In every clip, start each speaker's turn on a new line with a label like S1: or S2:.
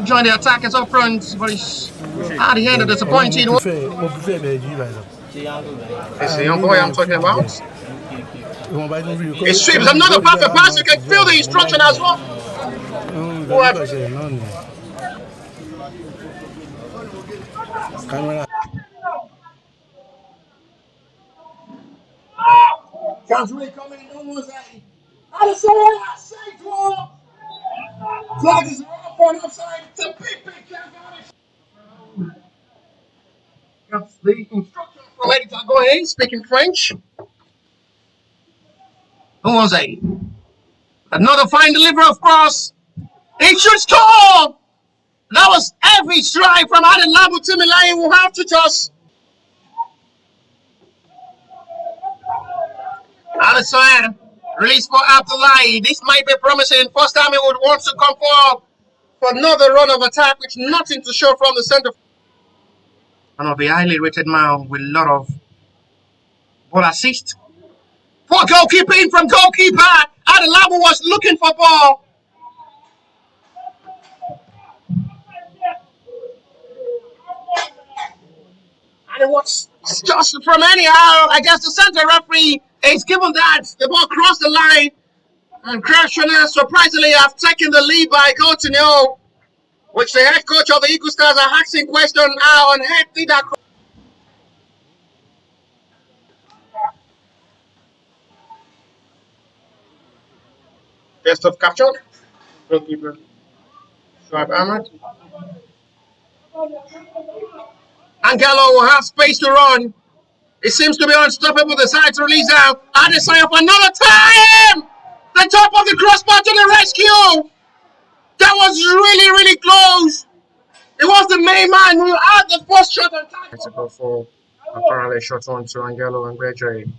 S1: join the attackers up front, but it's at the end of disappointing. It's the young boy I'm talking about. It sweeps another perfect pass. You can feel the instruction as well. Chance really coming in almost like Adesanya side wall. Flag is off on offside. It's a big that's the instruction from editor. Go ahead, speaking French. Who was it? Another fine delivery of cross. He should score! That was every strike from Aden Labu Timilayi. Will have to just Adesanya release for Abdullahi. This might be promising. First time he would want to come forward for another run of attack, which nothing to show from the center. One of the highly rated man with a lot of ball assist. Poor goalkeeping from goalkeeper. Aden Labu was looking for ball. And it was just from anyhow. I guess the center referee is given that the ball crossed the line. And Krishna surprisingly have taken the lead by goal to nil, which the head coach of the Eagle Stars are asking question how on earth did that. Best of capture. Goalkeeper Shoaib Ahmed. Angelo will have space to run. It seems to be unstoppable. The side to release out. Adesanya for another time. The top of the crossbar to the rescue. That was really, really close. It was the main man who had the first shot on time. It's a go for a parallel shot on to Angelo and Gregory.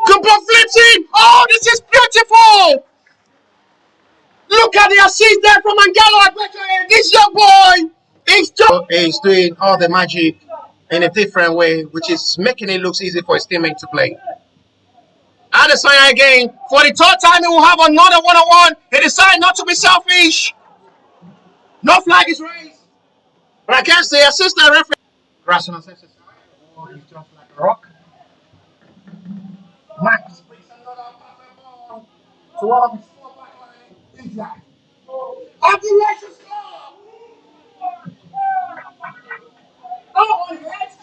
S1: Good ball flips in. Oh, this is beautiful. Look at the assist there from Angelo and Gregory. This young boy is doing all the magic in a different way, which is making it look easy for his teammate to play. Adesanya again. For the third time, he will have another one-on-one. He decided not to be selfish. No flag is raised. But I guess the assistant referee. Grass on the side. Oh, he's just like a rock. Max brings another ball to one of his four back line. Exactly. Of the race score. Oh, yes.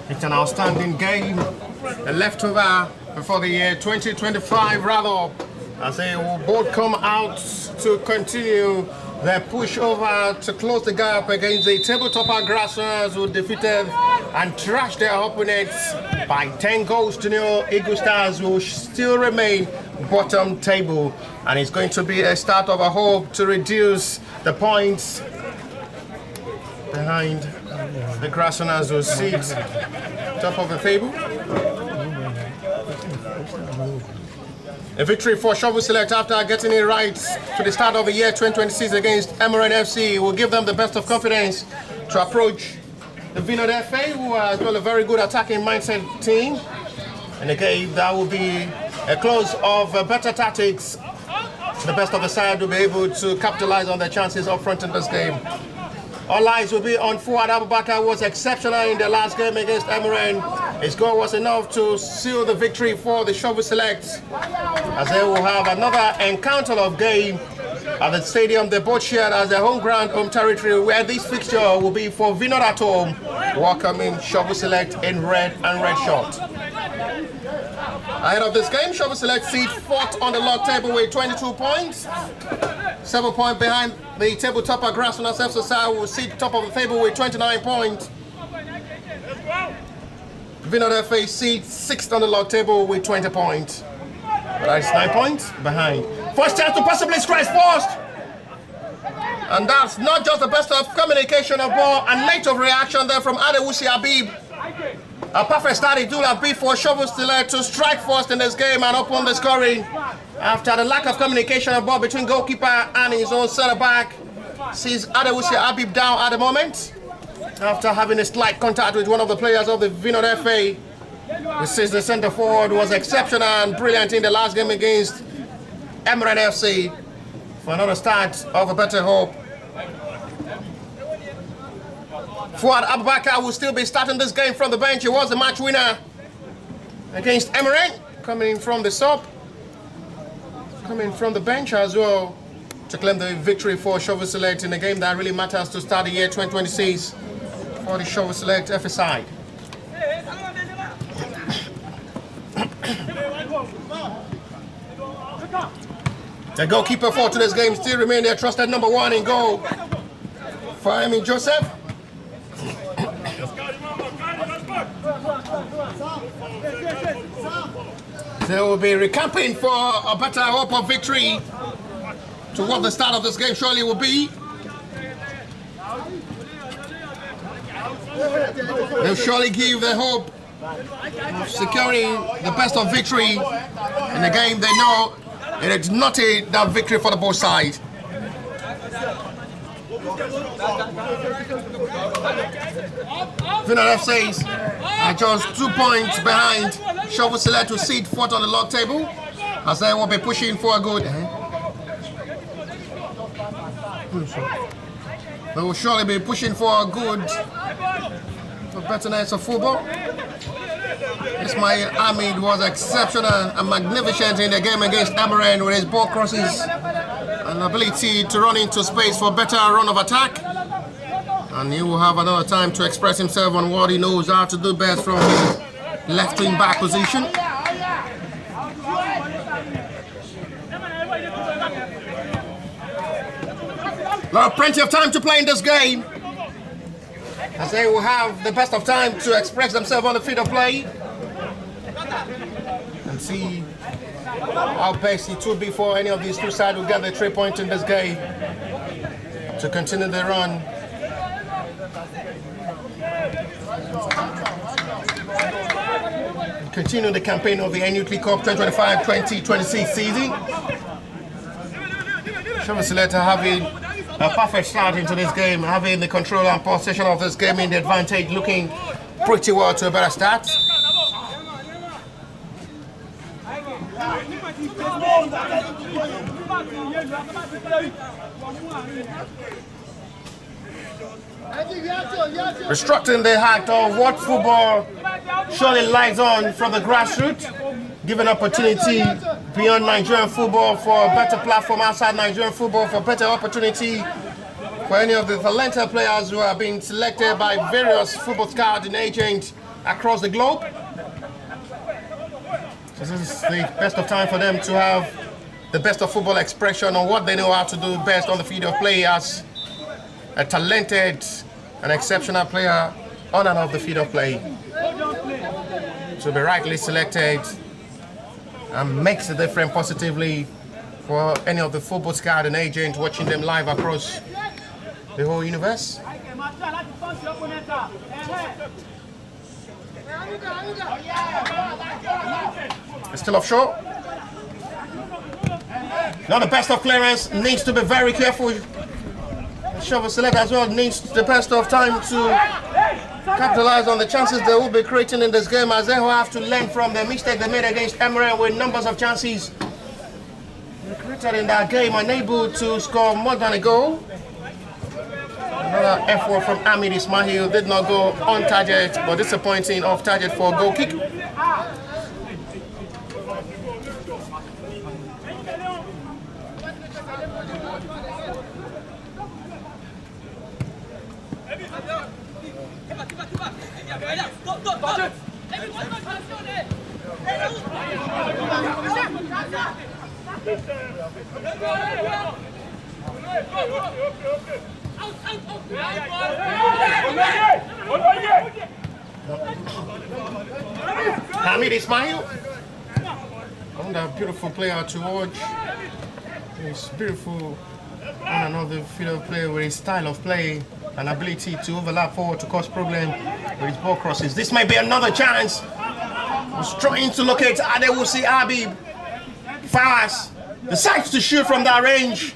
S1: It's an outstanding game, a leftover before the year 2025 rather, as they will both come out to continue their push over to close the gap against the tabletopper Grasshoppers who defeated and trashed their opponents by 10 goals to 0. Eagle Stars will still remain bottom table, and it's going to be a start of a hope to reduce the points behind the Grasshoppers who sit top of the table. A victory for Shovel Select after getting it right to the start of the year 2026 against Emerald FC will give them the best of confidence to approach the Vinod FA, who are still a very good attacking mindset team. And again, that will be a close of better tactics. The best of the side will be able to capitalize on their chances up front in this game. All eyes will be on Fuad Abubakar, who was exceptional in the last game against Emerald. His goal was enough to seal the victory for the Shovel Select, as they will have another encounter of game at the stadium they both shared as their home ground, home territory, where this fixture will be for Vinod at home, welcoming Shovel Select in red and red short. Ahead of this game, Shovel Select seat 4th on the log table with 22 points. 7 points behind the tabletopper Grasshoppers FSI will sit top of the table with 29 points. Vinod FA seat 6th on the log table with 20 points. But that's 9 points behind. First chance to possibly scratch first. And that's not just the best of communication of ball and late of reaction there from Adewusi Habib. A perfect start it would have been for Shovel Select to strike first in this game and open the scoring. After the lack of communication of ball between goalkeeper and his own centre back, sees Adewusi Habib down at the moment. After having a slight contact with one of the players of the Vinod FA, the centre forward was exceptional and brilliant in the last game against Emerald FC for another start of a better hope. Fuad Abubakar will still be starting this game from the bench. He was the match winner against Emerald, coming from the sub, coming from the bench as well to claim the victory for Shovel Select in a game that really matters to start the year 2026 for the Shovel Select FA side. The goalkeeper for today's game still remains their trusted number 1 in goal, Fahimi Joseph. They will be recamping for a better hope of victory to what the start of this game surely will be. They'll surely give the hope of securing the best of victory in a game they know it is not that victory for the both sides. Vinod FCs are just 2 points behind Shovel Select to seat 4th on the log table, as they will be pushing for a good. They will surely be pushing for a good, for better nights of football. Ismail Ahmed was exceptional and magnificent in the game against Emerald with his ball crosses and ability to run into space for better run of attack. And he will have another time to express himself on what he knows how to do best from his left wing back position. Plenty of time to play in this game, as they will have the best of time to express themselves on the field of play and see how best it will be for any of these two sides who get the 3 points in this game to continue the run. Continue the campaign of the NUT Cup 2025-2026 season. Shovel Select having a perfect start into this game, having the control and possession of this game in the advantage, looking pretty well to a better start. Restructuring the heart of what football surely lies on from the grassroots, giving opportunity beyond Nigerian football for a better platform outside Nigerian football, for better opportunity for any of the talented players who are being selected by various football scouts and agents across the globe. So this is the best of time for them to have the best of football expression on what they know how to do best on the field of play as a talented and exceptional player on and off the field of play. To be rightly selected and makes a difference positively for any of the football scout and agent watching them live across the whole universe. Still offshore. Now the best of clearance needs to be very careful. Shovel select as well needs the best of time to capitalize on the chances they will be creating in this game, as they will have to learn from the mistake they made against Emirate with numbers of chances they created in that game, unable to score more than a goal. Another effort from Ahmed Ismail did not go on target, but disappointing off target for a goal kick. Hamid Ismail, another beautiful player to watch. He's beautiful on another field of play with his style of play and ability to overlap forward to cause problem with his ball crosses. This might be another chance. He's trying to locate Adewusi Habib. Fowers decides to shoot from that range.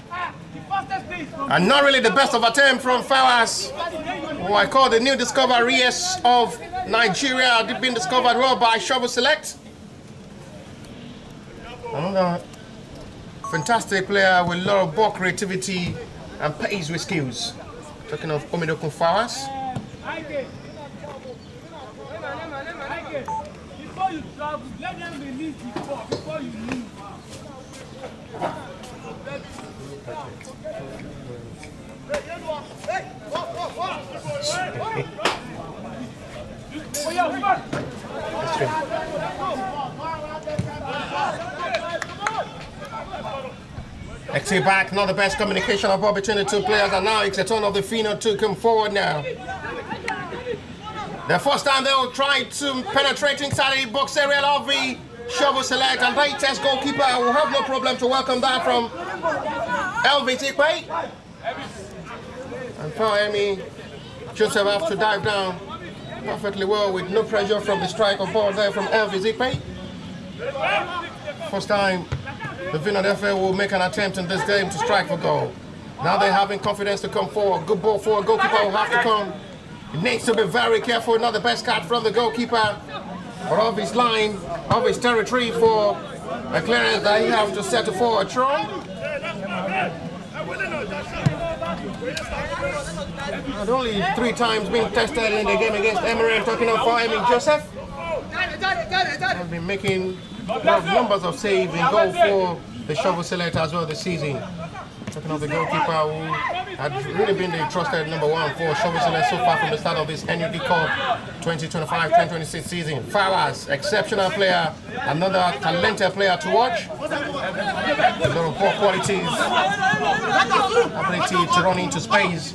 S1: And not really the best of attempt from Fowers, who I call the new discoveries of Nigeria. They've been discovered well by Shovel Select. Another fantastic player with a lot of ball creativity and pace with skills. Talking of Omidokun Fowers.
S2: Before you travel, let them release the ball before you leave.
S1: XA back, not the best communication of ball between the two players, and now it's the turn of the Vinod to come forward now. The first time they will try to penetrate inside the box area of the Shovel Select, and right test goalkeeper will have no problem to welcome that from Elvis Ikwe. And for Amy, Joseph have to dive down perfectly well with no pressure from the strike of ball there from Elvis Ikwe. First time the Vinod FA will make an attempt in this game to strike for goal. Now they're having confidence to come forward. Good ball forward, goalkeeper will have to come. He needs to be very careful, not the best cut from the goalkeeper, but off his line, off his territory for a clearance that he has to settle for a try. And only 3 times being tested in the game against Emirate, talking of for Emin Joseph. Has been making numbers of saves in goal for the Shovel Select as well this season. Talking of the goalkeeper who had really been the trusted #1 for Shovel Select so far from the start of this NUD Cup 2025-2026 season. Fowers, exceptional player, another talented player to watch. A lot of ball qualities, ability to run into space,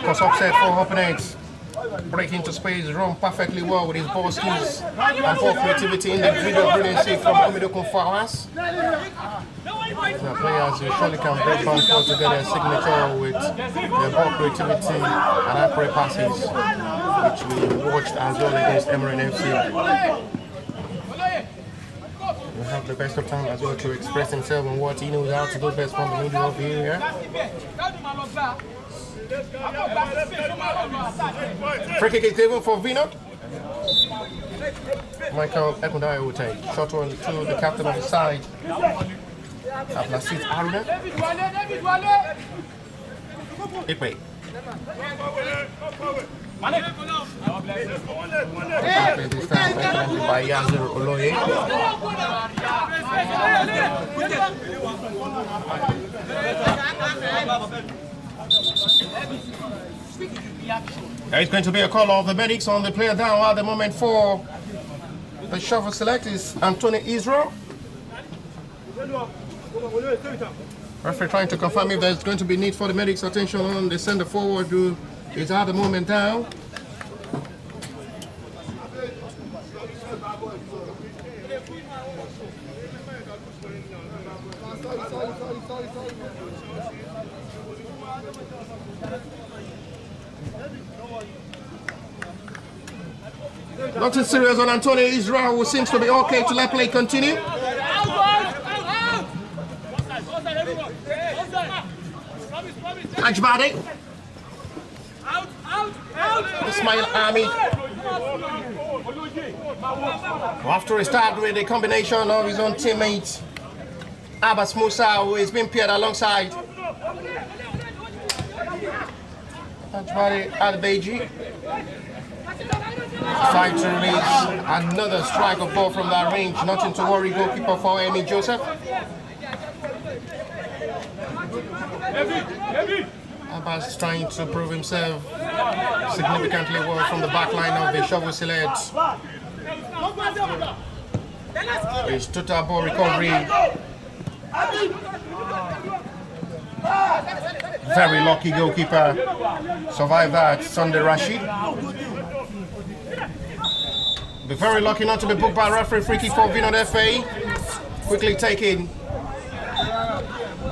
S1: cause upset for opponents. Break into space, run perfectly well with his ball skills and ball creativity, individual brilliancy from Omidokun Fowers. The players who surely can break bounds forward to get their signature with their ball creativity and accurate passes, which we watched as well against Emirate FC. We have the best of time as well to express himself and what he knows how to do best from the middle of the area. Free kick is given for Vinod. Michael Ekundai will take. Short one to the captain of the side. Ablasit Aruna. Ikwe. This time by Yazir Oloye. There is going to be a call of the medics on the player down at the moment for the shuffle select is Anthony Israel. Referee trying to confirm if there's going to be need for the medics' attention on the center forward who is at the moment down. Nothing serious on Anthony Israel, who seems to be okay to let play continue. Ajbade. Ismail Ahmed. After he started with a combination of his own teammates, Abbas Musa, who is being paired alongside Ajbade Al-Beji. Trying to release another strike of ball from that range. Nothing to worry, goalkeeper for Amy Joseph. Abbas trying to prove himself significantly well from the back line of the shovel select. His total ball recovery. Very lucky goalkeeper. Survived that, Sunday Rashid. Be very lucky not to be booked by referee. Free kick for Vinod FA. Quickly taken.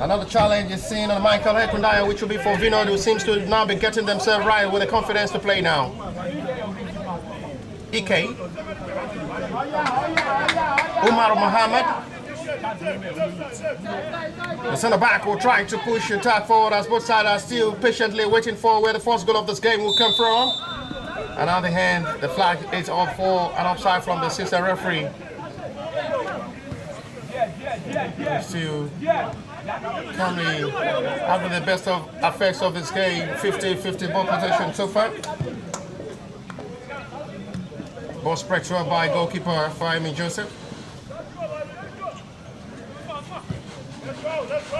S1: Another challenge is seen on Michael Hekundaya, which will be for Vinod, who seems to now be getting themselves right with the confidence to play now. Ike. Umar Mohammed. The centre back will try to push the attack forward as both sides are still patiently waiting for where the first goal of this game will come from. And on the other hand, the flag is up for an offside from the assistant referee. Still currently having the best of effects of this game, 50-50 ball possession so far. Ball spread through by goalkeeper Fahimi Joseph.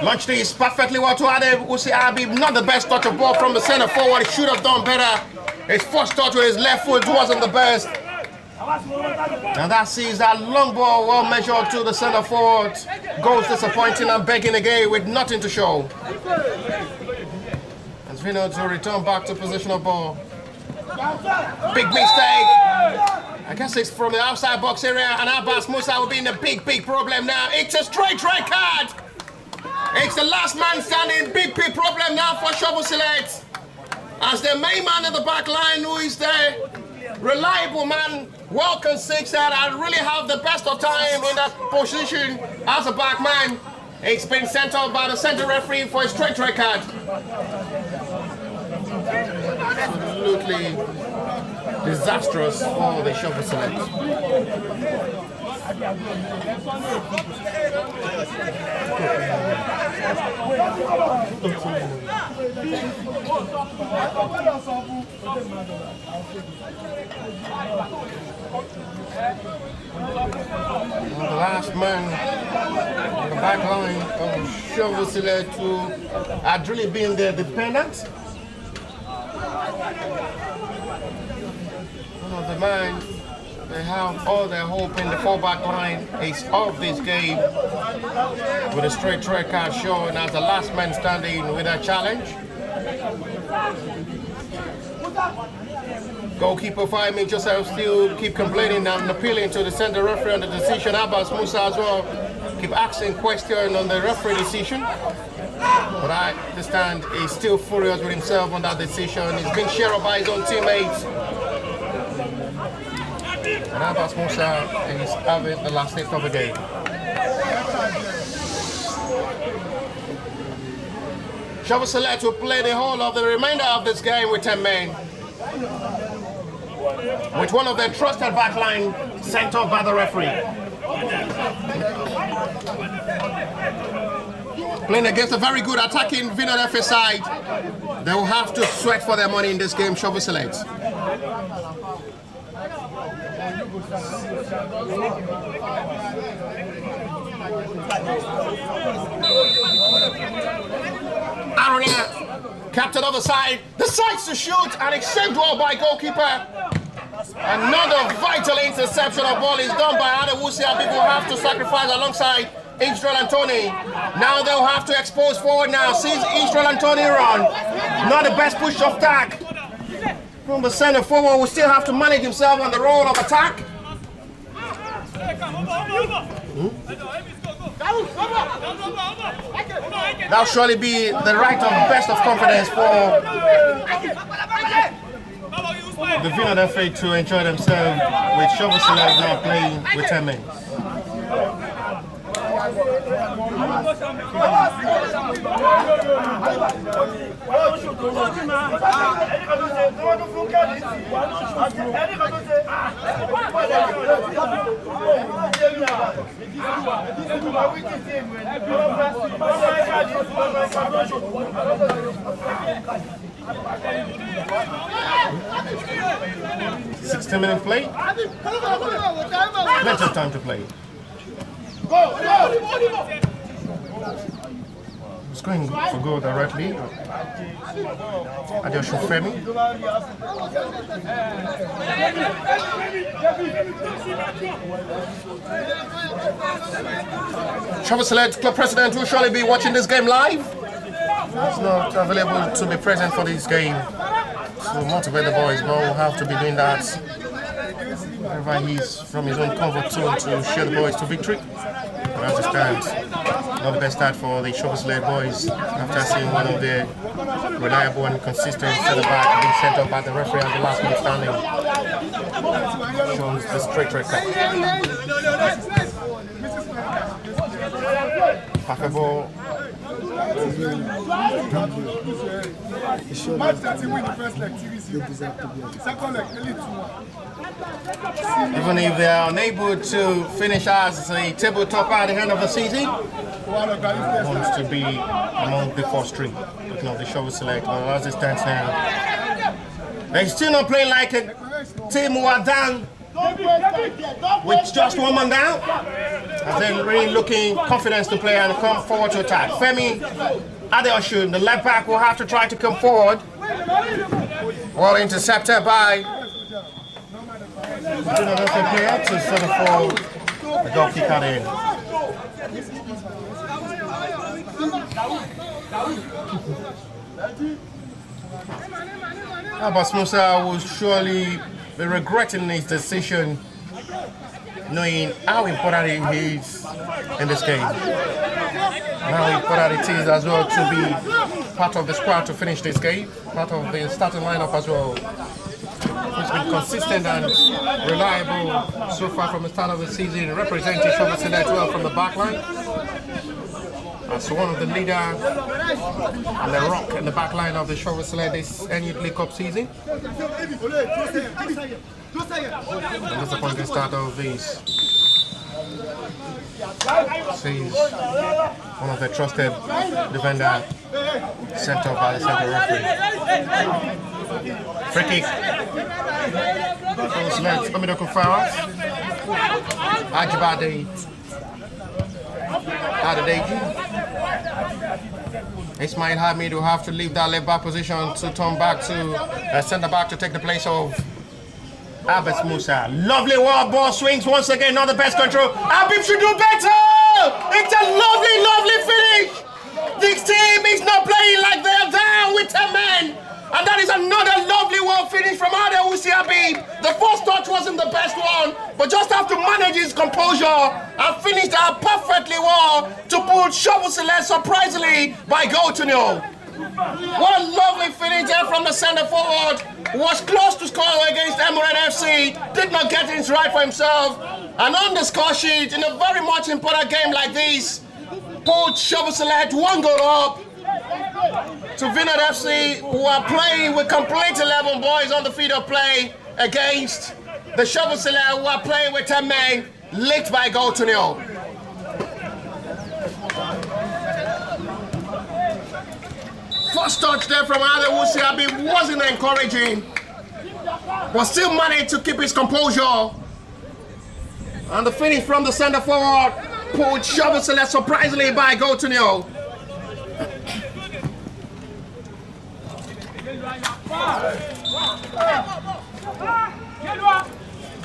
S1: Launched this perfectly well to Adem Usi Abib. Not the best touch of ball from the center forward. He should have done better. His first touch with his left foot wasn't the best. And that sees that long ball well measured to the center forward. Goes disappointing and begging again with nothing to show. As Vinod to return back to position of ball. Big mistake. I guess it's from the outside box area, and Abbas Musa will be in a big problem now. It's a straight red card. It's the last man standing. Big problem now for Shovel Select. As the main man in the back line, who is the reliable man, well considered, and really have the best of time in that position as a back man. It's been sent out by the center referee for a straight red card. Absolutely disastrous for the Shovel Select. The last man on the back line of Shovel Select who had really been their dependent. One of the men, they have all their hope in the fullback line is of this game with a straight red card showing as the last man standing with a challenge. Goalkeeper Fahimi Joseph still keep complaining and appealing to the center referee on the decision. Abbas Musa as well keep asking questions on the referee decision. But I understand he's still furious with himself on that decision. He's been shared by his own teammates. And Abbas Musa is having the last taste of the game. Shovel Select will play the whole of the remainder of this game with 10 men. With one of their trusted backline sent off by the referee. Playing against a very good attacking Vinod FA side. They will have to sweat for their money in this game, Shovel Select. Aronia, captain of the side, decides to shoot and it's saved well by goalkeeper. Another vital interception of ball is done by Adewusia. People have to sacrifice alongside Israel and Tony. Now they'll have to expose forward now. Sees Israel and Tony run. Not the best push of attack. From the center forward will still have to manage himself on the role of attack. That'll surely be the right of best of confidence for the Vinod FA to enjoy themselves with Shovel Select now playing with 10 men. Minutes play. Plenty of time to play. He's going for goal directly. Adeosun Femi. Shovel Select club president will surely be watching this game live. He's not available to be present for this game to motivate the boys, but will have to be doing that wherever he's from his own comfort zone to share the boys to victory. But as it stands, not the best start for the Shovel Select boys after seeing one of their reliable and consistent centre back being sent up by the referee at the last man standing. Shows the straight red card. Half a ball. Even if they are unable to finish as a table topper at the end of the season, wants to be among the first three. Looking at the Shovel Select, but as it stands now, they're still not playing like a team who are down with just one man down. And then really looking confidence to play and come forward to attack. Femi Adeosun, the left back, will have to try to come forward. Well intercepted by another player to sort of fall the goal kick out in. Abbas Musa will surely be regretting his decision, knowing how important it is in this game. How important it is as well to be part of the squad to finish this game, part of the starting lineup as well. He's been consistent and reliable so far from the start of the season, representing Shovel Select well from the back line. As one of the leader and the rock in the back line of the Shovel Select this NU League Cup season. And disappointing start of this sees one of the trusted defender sent off by the central referee. Free kick. Shovel Select, Omidoku Fowers. Ajibade Adedeji. Ismail Hamid will have to leave that left back position to turn back to centre back to take the place of Abbas Musa. Lovely wild ball swings once again, not the best control. Habib should do better! It's a lovely, lovely finish! This team is not playing like they're down with 10 men. And that is another lovely well finish from Adewusi Habib. The first touch wasn't the best one, but just have to manage his composure and finish that perfectly well to put Shovel Select surprisingly by goal to nil. What a lovely finish there from the centre forward. Was close to score against Emirate FC. Did not get things right for himself. And on the score sheet, in a very much important game like this, put Shovel Select one goal up to Vinod FC, who are playing with complete 11 boys on the field of play against the Shovel Select, who are playing with 10 men, licked by goal to nil. first touch there from Adewusi wasn't encouraging, but still managed to keep his composure. And the finish from the center forward put Shovel Select surprisingly by goal to nil.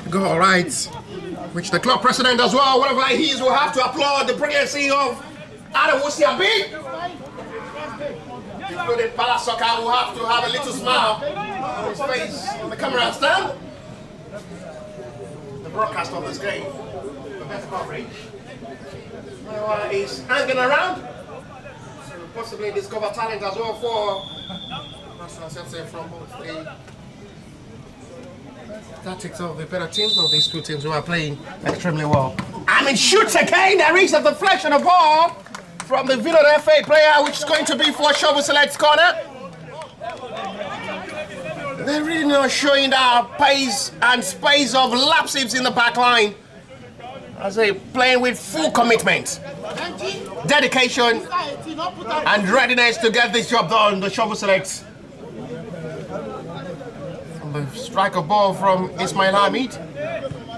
S1: Go right, which the club president as well, whatever he is, will have to applaud the brilliancy of Adewusi. Including Palasoka will have to have a little smile on his face on the camera stand. The broadcast of this game, the best coverage. Is hanging around to possibly discover talent as well for National Assembly from both the tactics of the better teams of these two teams who are playing extremely well. And it shoots again. There is a deflection of ball from the Vinod FA player, which is going to be for Shovel Select's corner. They're really not showing that pace and space of lapses in the back line as they playing with full commitment, dedication, and readiness to get this job done. The Shovel Select. The strike of ball from Ismail Hamid.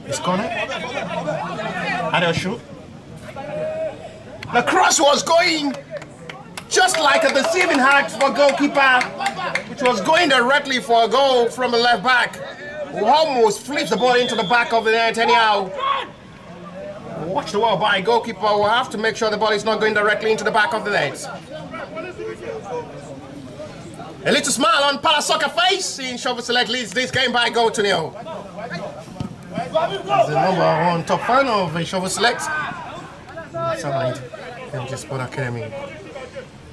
S1: His corner. And they'll shoot. The cross was going just like a deceiving heart for goalkeeper, which was going directly for a goal from the left back, who almost flips the ball into the back of the net anyhow. Watch the ball by goalkeeper will have to make sure the ball is not going directly into the back of the net. A little smile on Palasoka face, seeing Shovel Select leads this game by goal to nil. As the number one top fan of Shovel Select, signed REMO Football Academy.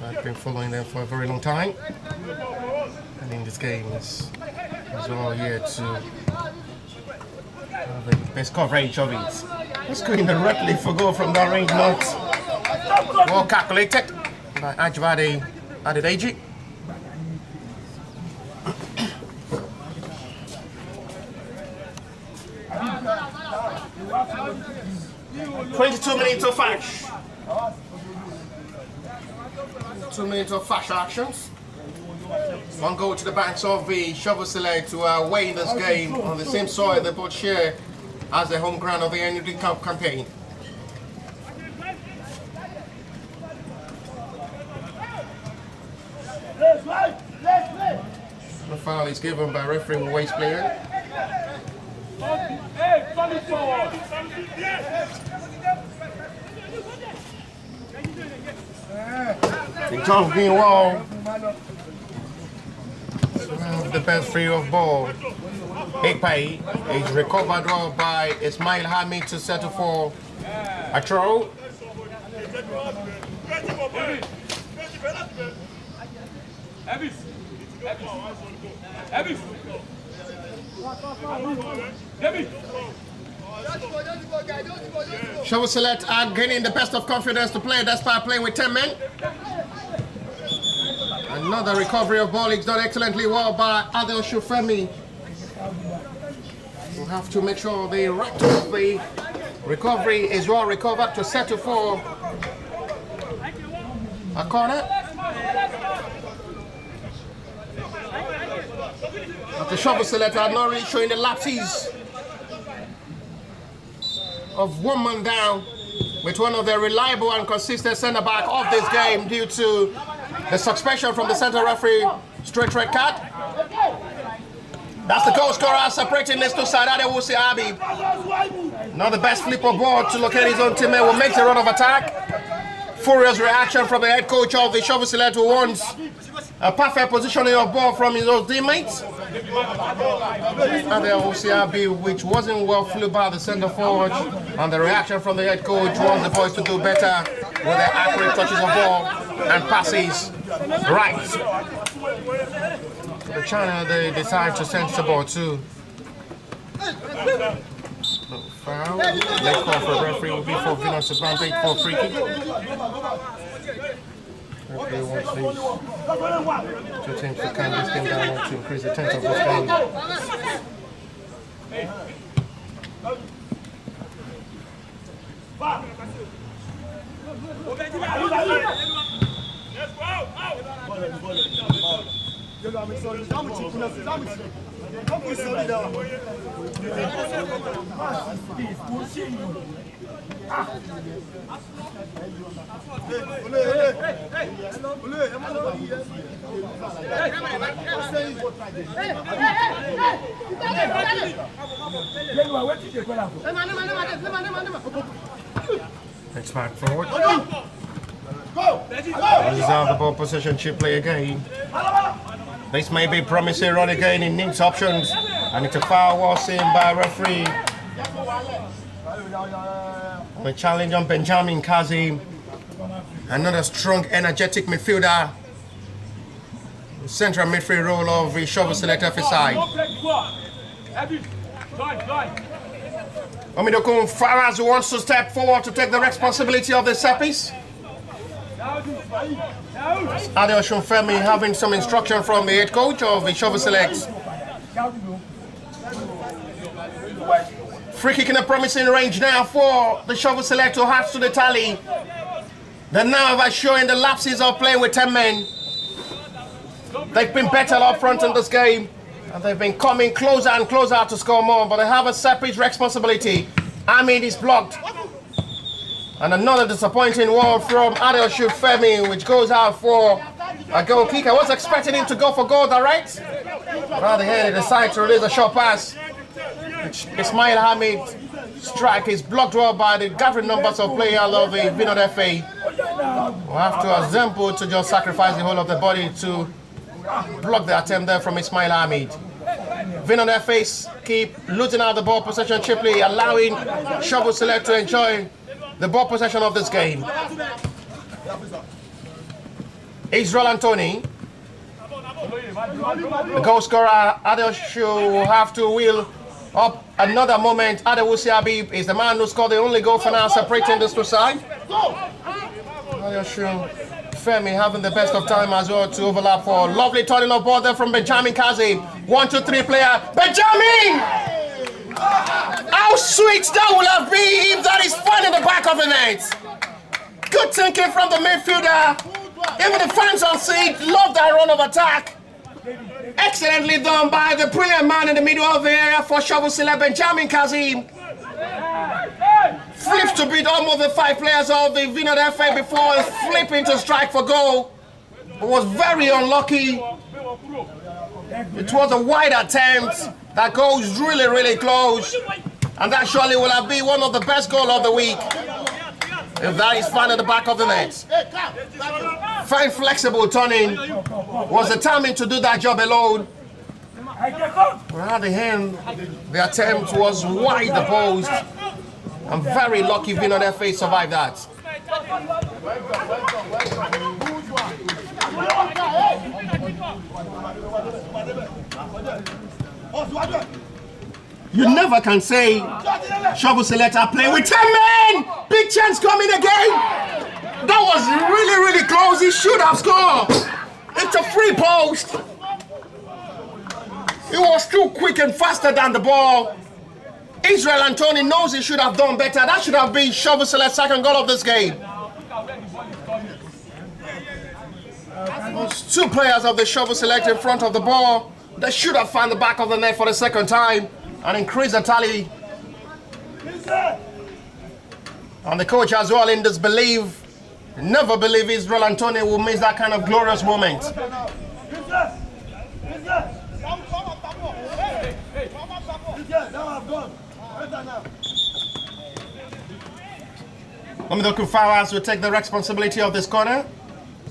S1: I've been following them for a very long time, and in this game is all here to have the best coverage of it. It's going directly for goal from that range, not well calculated by Ajvade Adedeji. "22 minutes of flash. 2 minutes of flash actions. One goal to the backs of the Shovel Select, who are away in this game on the same soil they both share as the home ground of the annual Cup campaign. The foul is given by referee Waste player. John Greenwald, the best free of ball. Ekpai is recovered well by Ismail Hamid to settle for a throw. Shovel Select are gaining the best of confidence to play despite playing with 10 men. Another recovery of ball is done excellently well by Adel Shufemi. We'll have to make sure the right of the recovery is well recovered to settle for a corner. But the Shovel Select are not really showing the lapses of one man down with one of their reliable and consistent centre-back of this game due to the suspension from the centre referee, straight red card. That's the goal scorer separating this two sides. Adewusi Habib. Not the best flip of ball to locate his own teammate, will make the run of attack. Furious reaction from the head coach of the Shovel Select, who wants a perfect positioning of ball from his own teammates. Adewusi Habib, which wasn't well flew by the centre forward, and the reaction from the head coach wants the boys to do better with their accurate touches of ball and passes right. The China, they decide to send the ball to foul. Late call for referee will be for Vinod's advantage for free kick. Referee wants these two teams to calm this game down to increase the tension of this game. Next back forward. This is how the ball possession chip play again. This may be promising run again. It needs options. And it's a foul was seen by referee. The challenge on Benjamin Kazim. Another strong, energetic midfielder. Central midfield role of the shovel selector for side. Omidokun Faraz wants to step forward to take the responsibility of the set piece. Adel Shunfemi having some instruction from the head coach of the shovel select. Free kick in a promising range now for the shovel select to add to the tally. The Nava showing the lapses of playing with 10 men. They've been better up front in this game, and they've been coming closer and closer to score more, but they have a separate responsibility. Ahmed is blocked. And another disappointing one from Adel Shufemi, which goes out for a goal kick. I was expecting him to go for goal direct. But at the end, he decided to release a short pass. Ismail Hamid strike is blocked well by the gathering numbers of players of the Vinod FA. We'll have to assemble to just sacrifice the whole of the body to block the attempt there from Ismail Hamid. Vinod FA keep losing out the ball possession cheaply, allowing Shovel Select to enjoy the ball possession of this game. Israel Anthony, the goal scorer. Adel Shu will have to wheel up another moment. Adewusi Habib is the man who scored the only goal for now, separating this two sides. Adel Shu Femi having the best of time as well to overlap for lovely turning of ball there from Benjamin Kazim. 1, 2, 3 player. Benjamin! How sweet that would have been if that is fun in the back of the net. Good thinking from the midfielder. Even the fans on seat love that run of attack. Excellently done by the brilliant man in the middle of the area for Shovel Select, Benjamin Kazim. Flips to beat almost the 5 players of the Vinod FA before flipping to strike for goal. But was very unlucky. It was a wide attempt that goes really, really close. And that surely will have been one of the best goals of the week, if that is found at the back of the net. Fine flexible turning, was determined to do that job alone. But at the end, the attempt was wide the post. I'm very lucky Vinod FA survived that. You never can say Shovel Select are playing with 10 men! Big chance coming again! That was really, really close. He should have scored. It's a free post. It was too quick and faster than the ball. Israel Anthony knows he should have done better. That should have been Shovel Select's second goal of this game. Those 2 players of the Shovel Select in front of the ball. They should have found the back of the net for the second time and increased the tally. And the coach as well in disbelief. Never believe Israel Anthony will miss that kind of glorious moment. Omidokun Faraz will take the responsibility of this corner.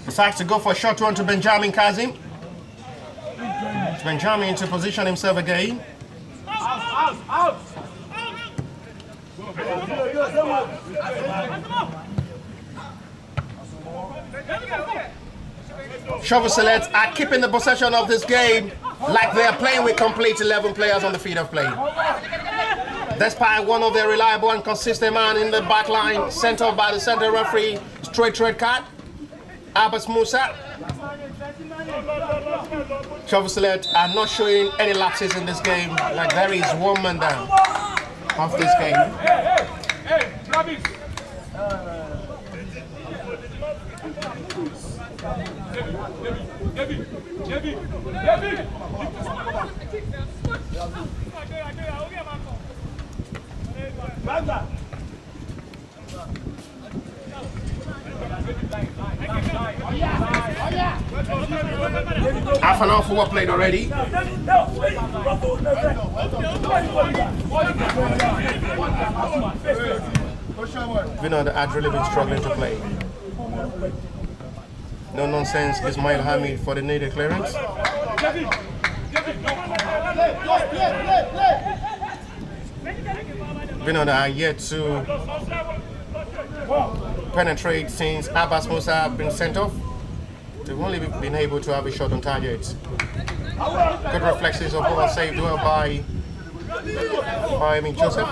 S1: Decides to go for a short one to Benjamin Kazim. Benjamin to position himself again. Out. Shovel Select are keeping the possession of this game like they are playing with complete 11 players on the field of play. Despite one of their reliable and consistent man in the back line, sent off by the center referee, straight red card, Abbas Musa. Shovel Select are not showing any lapses in this game, like there is one man down of this game. Half an hour football played already. Vinod had really been struggling to play. No nonsense, Ismail Hamid for the needed clearance. Vinod are yet to penetrate since Abbas Musa have been sent off. They've only been able to have a shot on target. Good reflexes of ball saved well by Joseph.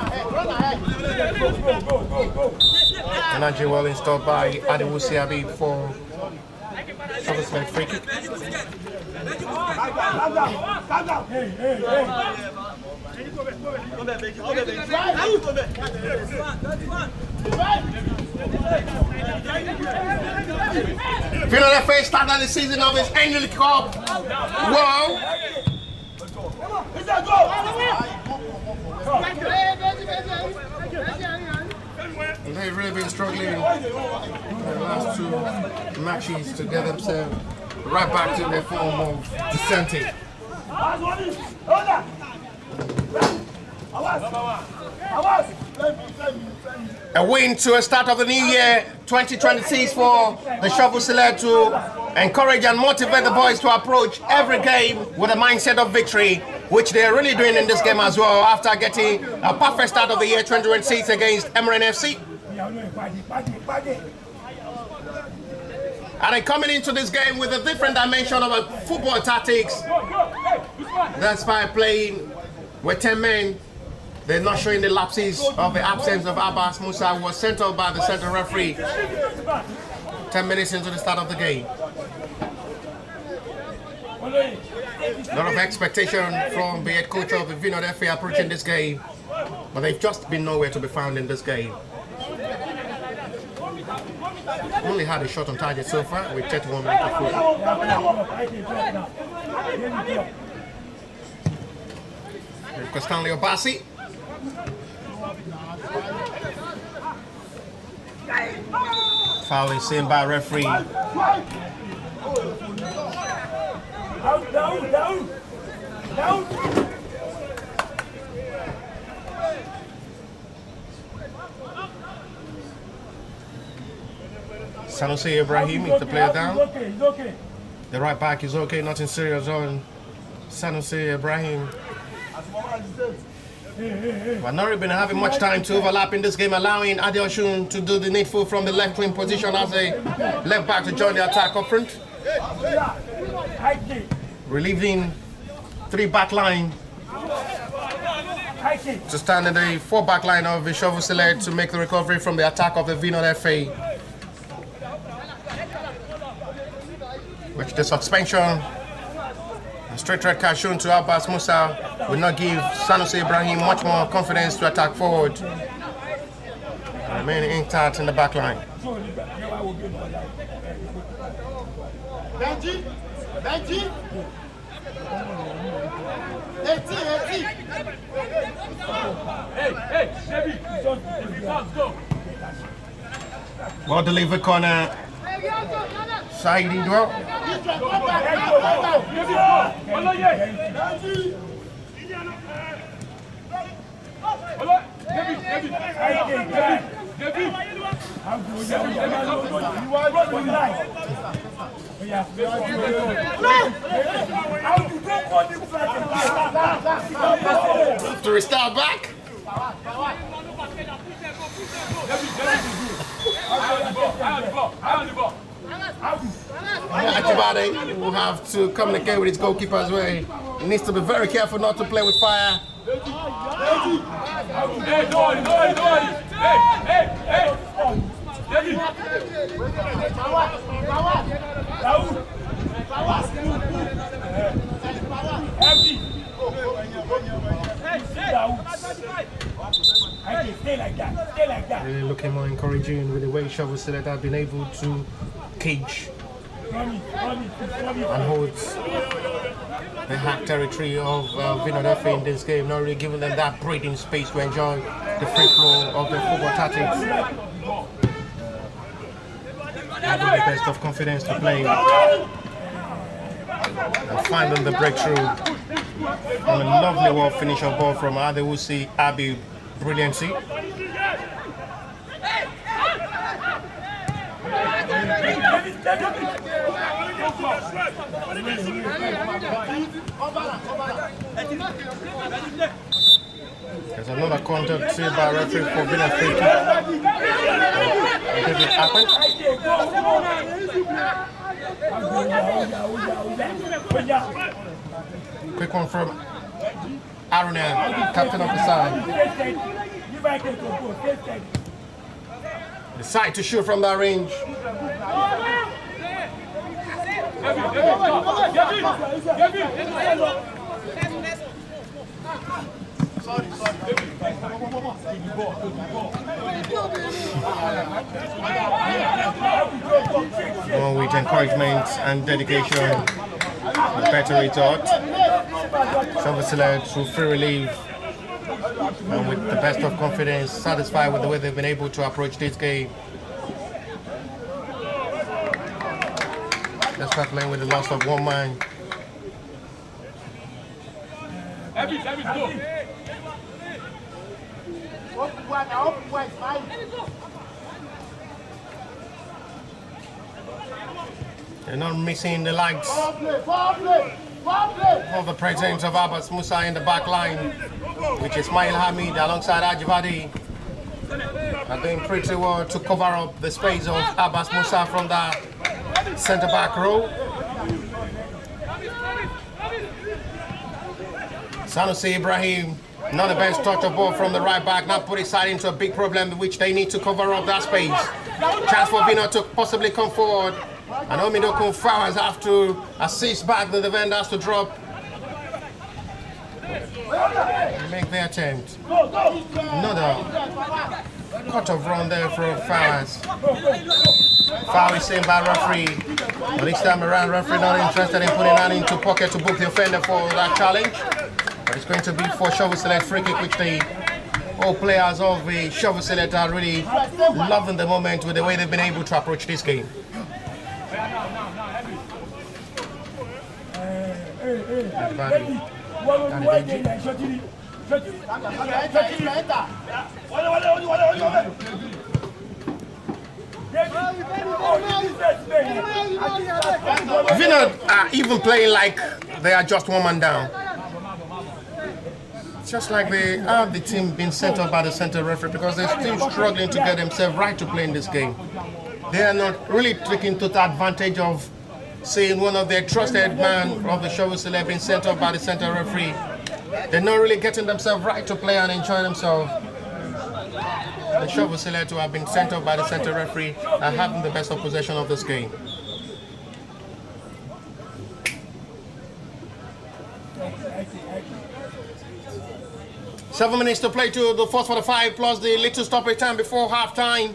S1: Energy well installed by Adewusi Habib for Ogun State free kick. Vinod FA started the season of his annual cup. Wow! They've really been struggling in the last two matches to get themselves right back to their form of descending. A win to a start of the new year 2026 for the Shovel Select to encourage and motivate the boys to approach every game with a mindset of victory, which they're really doing in this game as well after getting a perfect start of the year 2026 against Emirate FC. And then coming into this game with a different dimension of a football tactics. That's by playing with 10 men. They're not showing the lapses of the absence of Abbas Musa, who was sent off by the central referee 10 minutes into the start of the game. A lot of expectation from the head coach of the Vinod FA approaching this game, but they've just been nowhere to be found in this game. Only had a shot on target so far with 31 minutes of football. Stanley Obasi. Foul is seen by referee.
S3: Down.
S1: Sanusi Ibrahim is the player down.
S3: He's okay.
S1: The right back is okay, nothing serious on Sanusi Ibrahim. But not really been having much time to overlap in this game, allowing Adi Oshun to do the needful from the left wing position as a left back to join the attack up front. Relieving 3 back line to stand in the 4 back line of the Shovel Select to make the recovery from the attack of the Vinod FA. Which the suspension, the straight red card shown to Abbas Musa will not give Sanusi Ibrahim much more confidence to attack forward. Remaining intact in the back line.
S4: Benji. 18.
S2: Hey, Chevy, let's go.
S1: Well delivered corner. Saidi Dwell. To restart back. Achibade will have to communicate with his goalkeeper as well. He needs to be very careful not to play with fire.
S2: Hey, no. Hey.
S1: Really looking more encouraging with the way Shovel Select have been able to cage and hold the half territory of Vinod Football in this game, not really giving them that breathing space to enjoy the free flow of the football tactics. Having the best of confidence to play and finding the breakthrough. And a lovely well finish of ball from Adewusi Abi. Brilliancy. There's another contact saved by referee for Vinod free kick. Did it happen? Quick one from Aruna, captain of the side. Decide to shoot from that range. One with encouragement and dedication, better result. Shovel Select through free relief and with the best of confidence, satisfied with the way they've been able to approach this game. Let's start playing with the loss of one man. They're not missing the likes of the presence of Abbas Musa in the back line, which is Ismail Hamid alongside Ajivadi. Are doing pretty well to cover up the space of Abbas Musa from the centre back row. Sanusi Ibrahim, not the best touch of ball from the right back, now put his side into a big problem which they need to cover up that space. Chance for Vinod to possibly come forward. And Omidokun Flowers have to assist back the defenders to drop. Make their attempt. Another cut of run there from Flowers. Foul is seen by referee. But this time around, referee not interested in putting that into pocket to book the offender for that challenge. But it's going to be for Shovel Select free kick, which all players of the Shovel Select are really loving the moment with the way they've been able to approach this game. Vinod are even playing like they are just one man down. Just like they have the team being sent up by the center referee because they're still struggling to get themselves right to play in this game. They are not really taking total advantage of seeing one of their trusted men of the Shovel Select being sent up by the center referee. They're not really getting themselves right to play and enjoy themselves. The Shovel Select who have been sent up by the center referee are having the best of possession of this game. Seven minutes to play to the first 45 plus the little stoppage time before half time.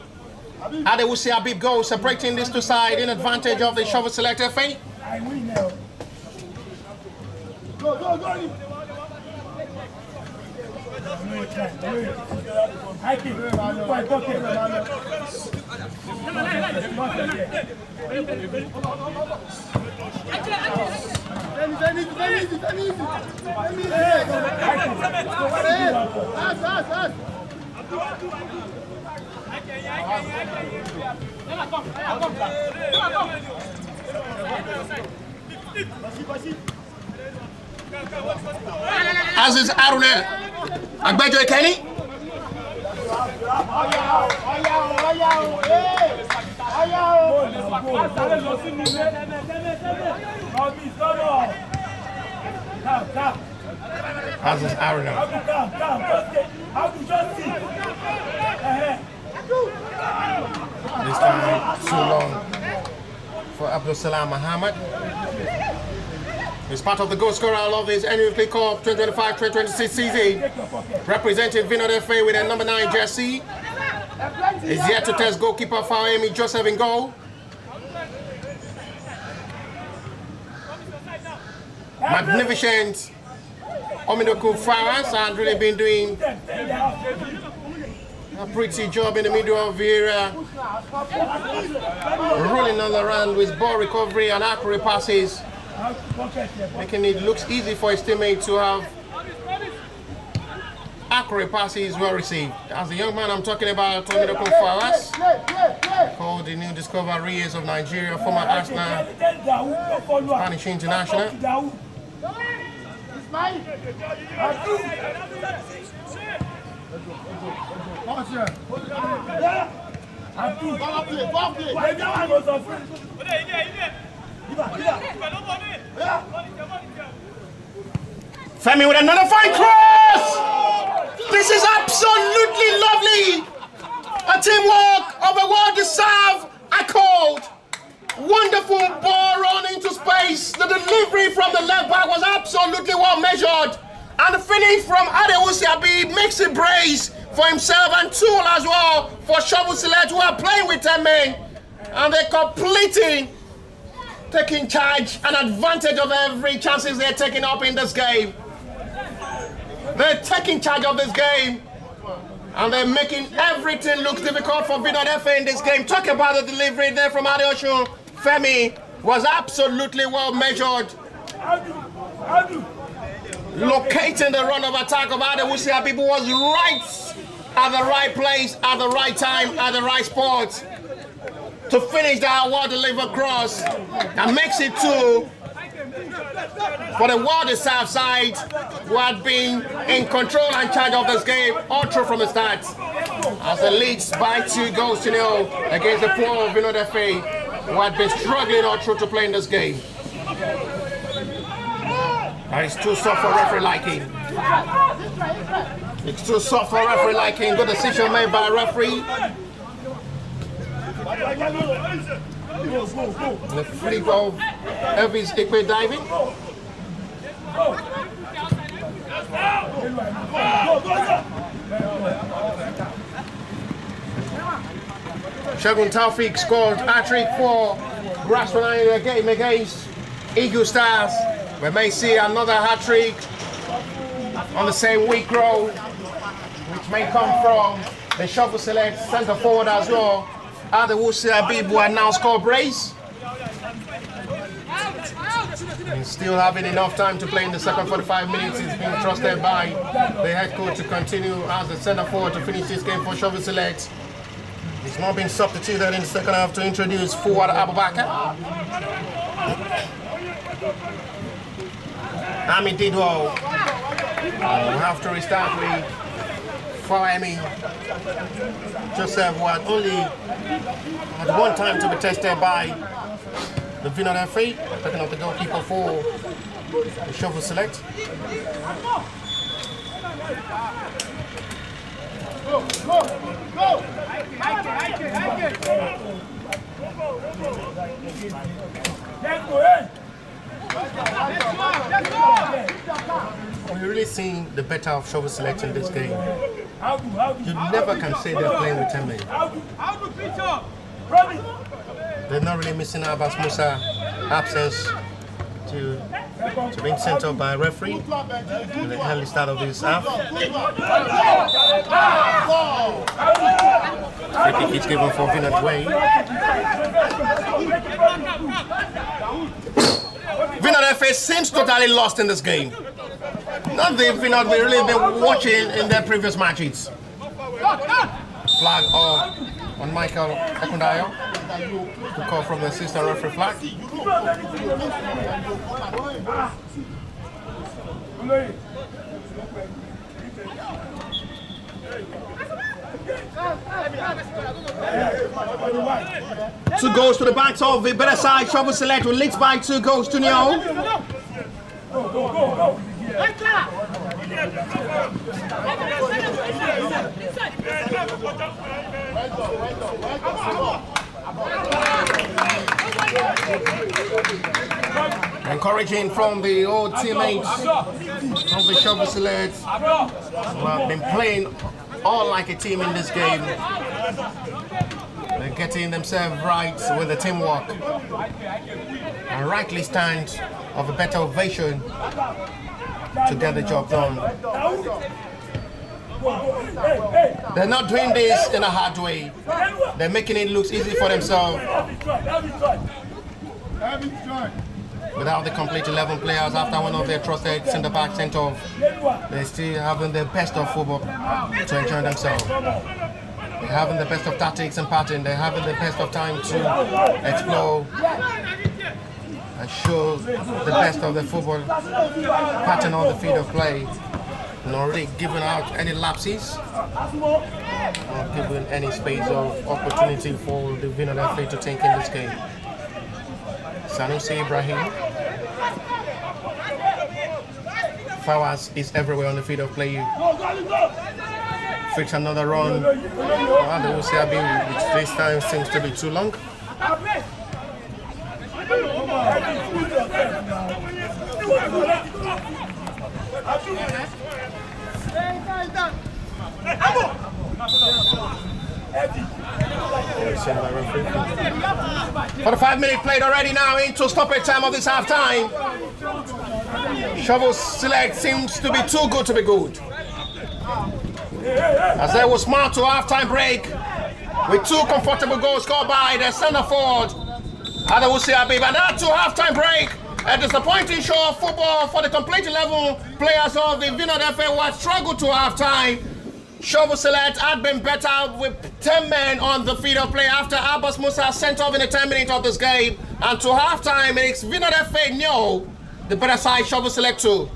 S1: Adewusi Abib goal separating these two sides in advantage of the Shovel Select FA. Aziz Aruna, Agbejo Kenny. Aziz Aruna. This time too long for Abdul Salam Muhammad. He's part of the goal scorer of this annual Cup 2025-2026 season, representing Vinod FA with a number 9 jersey. He's here to test goalkeeper Fawemi Joseph in goal. Magnificent Omidoku Faras had really been doing a pretty job in the middle of the area, rolling all around with ball recovery and accurate passes, making it look easy for his teammate to have accurate passes well received. As the young man I'm talking about, Omidoku Faras, called the new discoveries of Nigeria, former Arsenal Spanish international. Femi with another fine cross! This is absolutely lovely! A teamwork of a well-deserved accord. Wonderful ball run into space. The delivery from the left back was absolutely well measured. And the finish from Adewusiabi makes a brace for himself and tool as well for Shovel Select, who are playing with 10 men. And they're completing, taking charge and advantage of every chances they're taking up in this game. They're taking charge of this game. And they're making everything look difficult for Vinod FA in this game. Talk about the delivery there from Adeosun. Femi was absolutely well measured. Locating the run of attack of Adewusiabi was right at the right place, at the right time, at the right spot to finish that well-delivered cross and makes it 2 for the well-deserved side who had been in control and charge of this game all through from the start. As the leads by 2 goals to 0 against the poor Vinod FA, who had been struggling all through to play in this game. That is too soft for referee liking. It's too soft for referee liking. Good decision made by referee. The flick of Elvis Dikwe diving. Shogun Taufik scored hat-trick for Grasshopper in the game against Eagle Stars. We may see another hat-trick on the same week row, which may come from the Shovel Select centre forward as well. Adewusiabi who are now scored brace. And still having enough time to play in the second 45 minutes. He's being trusted by the head coach to continue as the centre forward to finish this game for Shovel Select. He's not been substituted in the second half to introduce forward Abubakar. Ami did well. We'll have to restart with Fawemi Joseph, who had only had one time to be tested by the Vinod FA, taking up the goalkeeper for the Shovel Select. Go! We're really seeing the better of Shovel Select in this game. You never can say they're playing with 10 men. They're not really missing Abbas Musa absence to being sent off by a referee in the early start of this half. Free kick is given for Vinod Way. Vinod FA seems totally lost in this game. Not the Vinod we really been watching in their previous matches. Flag on Michael Ekundayo to call from the assistant referee flag. Two goals to the backs of the better side. Shovel Select will lead by 2 goals to 0. And Encouraging from the old teammates of the Shovel Select, who have been playing all like a team in this game. They're getting themselves right with the teamwork, and rightly stand of a better ovation to get the job done. They're not doing this in a hard way. They're making it look easy for themselves. Without the complete 11 players after one of their trusted centre-back sent off, they're still having the best of football to enjoy themselves. They're having the best of tactics and pattern. They're having the best of time to explore and show the best of the football pattern on the field of play. Not really giving out any lapses, not giving any space of opportunity for the Vinod FA to take in this game. Sanusi Ibrahim. Fawaz is everywhere on the field of play. Fix another run. The Usiabi, which this time seems to be too long. For the 5 minutes played already now into stoppage time of this half time. Shovel Select seems to be too good to be good. As they will smart to half-time break with 2 comfortable goals scored by the centre forward Adewusi Abib. And now to half-time break, a disappointing show of football for the complete 11 players of the Vinod FA who had struggled to half-time. Shovel Select had been better with 10 men on the field of play after Abbas Musa sent off in the 10 minutes of this game. And to half-time, it's Vinod FA nil, the better side, Shovel Select 2.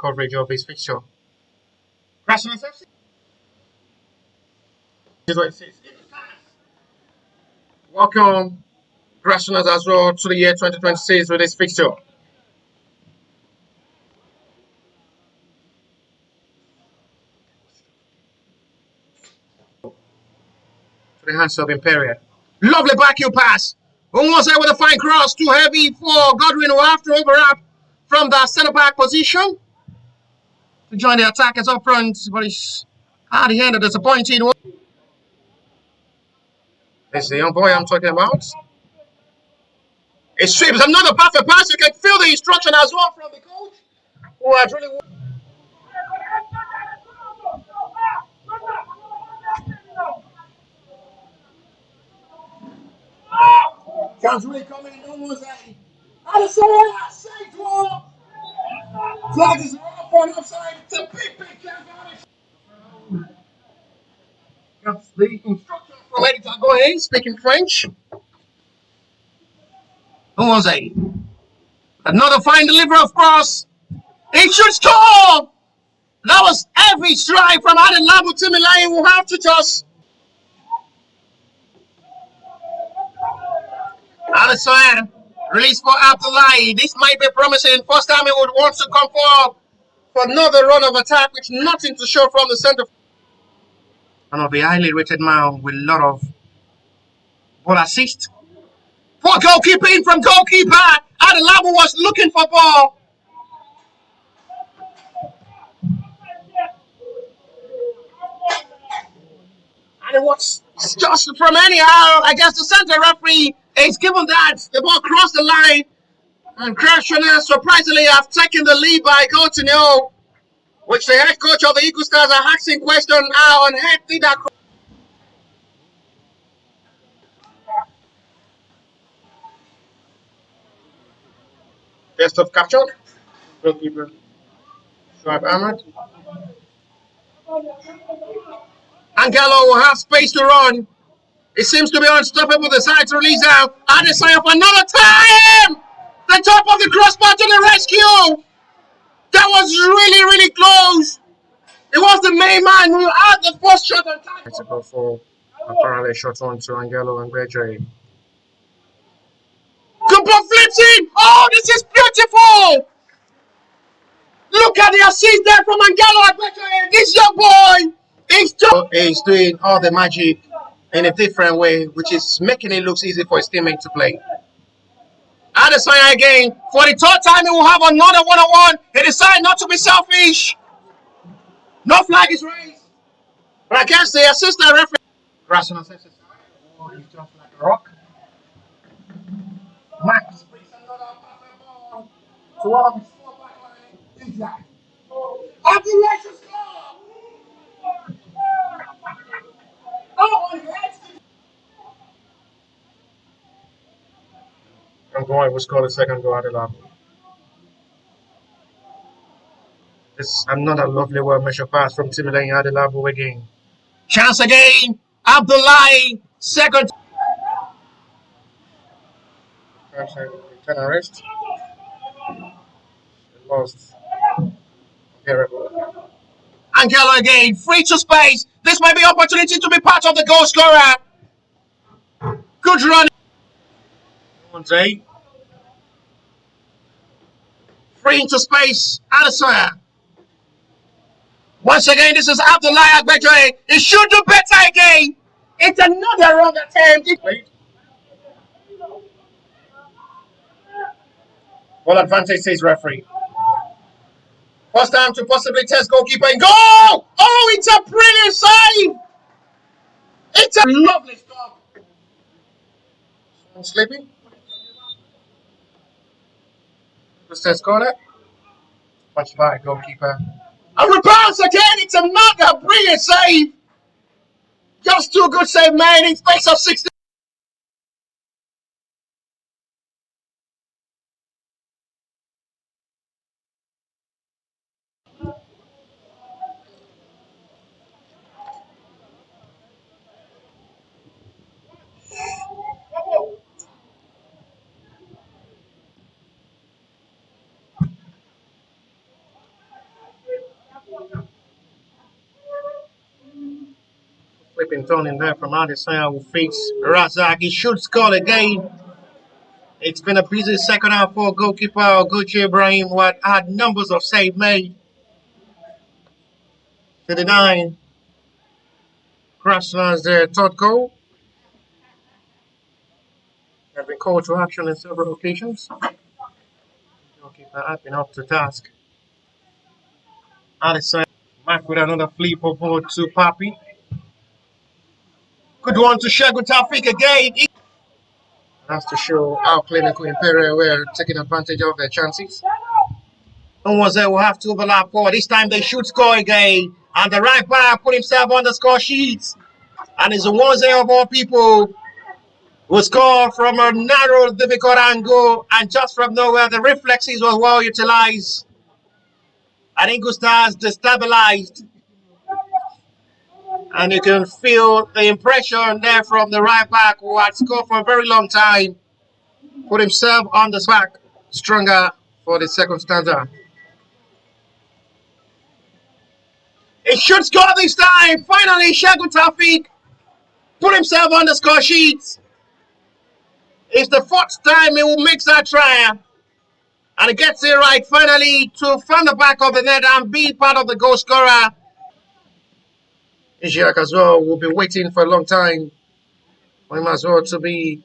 S1: Coverage of his fixture. Grasslands FC. This is what it says. Welcome, Grasslands as well, to the year 2026 with this fixture. To the hands of Imperial. Lovely back heel pass. On one side with a fine cross, too heavy for Godwin, who have to overlap from the centre back position to join the attackers up front, but it's at the end of disappointing one. This is the young boy I'm talking about. It sweeps another perfect pass. You can feel the instruction as well from the coach, who had really. Chance really coming in almost like flag is off on offside. It's a big careful. That's the instruction from Editor Goye, speaking French. Who was it? Another fine delivery of cross. It should score! That was every strike from Aden Labu Timilayi. Will have to just. Alisson release for Abdullahi. This might be promising. First time he would want to come forward for another run of attack, which nothing to show from the centre. One of the highly rated man with a lot of ball assist. For goalkeeping from goalkeeper. Aden Labu was looking for ball. And it was just from anyhow, I guess the center referee is given that the ball crossed the line, and Krishna surprisingly have taken the lead by goal to nil. which the head coach of the Eagle Stars are asking question how on earth did that. Best of captured. Goalkeeper Shoaib Ahmed. Angelo will have space to run. It seems to be unstoppable. The side to release out. And the sign up another time. The top of the crossbar to the rescue. That was really, really close. It was the main man who had the first shot on time. It's a go for a parallel shot on to Angelo and Gredre. Cooper flips in. Oh, this is beautiful. Look at the assist there from Angelo and Gredre. This young boy is doing all the magic in a different way, which is making it look easy for his teammate to play. Adesanya again. For the third time, he will have another one-on-one. He decided not to be selfish. No flag is raised. But against the assistant referee. Grassing on sets aside. Oh, he's just like a rock. Max brings another ball to one of his four backline. Exactly. Of the Lakers score. Oh, yes. And boy was called a second goal at the level. It's another lovely well measured pass from Timothy Adelabu again. Chance again. Abdullahi, second. Return arrest. Lost. Angelo again. Free to space. This might be opportunity to be part of the goal scorer. Good run. Free into space. Adesanya. Once again, this is Abdullahi Agbejoi. He should do better again. It's another wrong attempt. Well, advantage says referee. First time to possibly test goalkeeper and goal! Oh, it's a brilliant save! It's a lovely stop. Someone sleeping? Just test corner. Watch by goalkeeper. And rebounds again! It's another brilliant save! Just too good save, man, in space of 60. Flipping turn in there from Adesanya will face Razak. He should score again. It's been a busy second half for goalkeeper Oguchi Ibrahim, who had numbers of save made. 39. Krasnodar's their third goal. Have been called to action on several occasions. Goalkeeper had been up to task. Adesanya back with another flip forward to Papi. Good one to Shegun Taufik again. That's to show how clinical Imperial were taking advantage of their chances. No one's there will have to overlap forward. This time they should score again. And the right back put himself on the score sheet. And it's the ones there of all people who score from a narrow, difficult angle. And just from nowhere, the reflexes were well utilized. And Eagle Stars destabilized. And you can feel the impression there from the right back who had scored for a very long time. Put himself on the back, stronger for the second stanza. He should score this time. Finally, Shegun Taufik put himself on the score sheet. It's the fourth time he will make that try. And he gets it right finally to find the back of the net and be part of the goal scorer. Ishiak as well will be waiting for a long time for him as well to be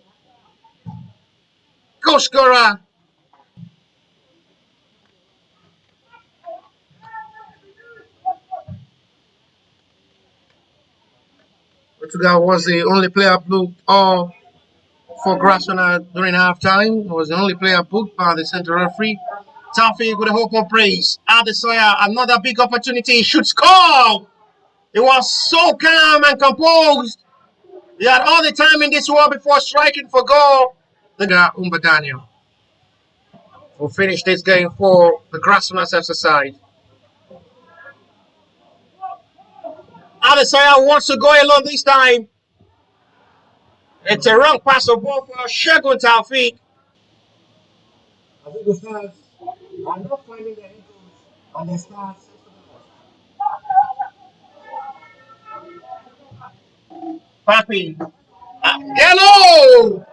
S1: goal scorer. Portugal was the only player booked for Grasshopper during halftime. He was the only player booked by the central referee. Taufik with a hope of praise. Adesoya, another big opportunity. Should score. He was so calm and composed. He had all the time in this world before striking for goal. The guy, Daniel, will finish this game for the Grassrunners FC side. Adesoya wants to go alone this time. It's a wrong pass of ball for Shegun Taufik. I think the stars are not finding their angles on the stars. Papi. Hello!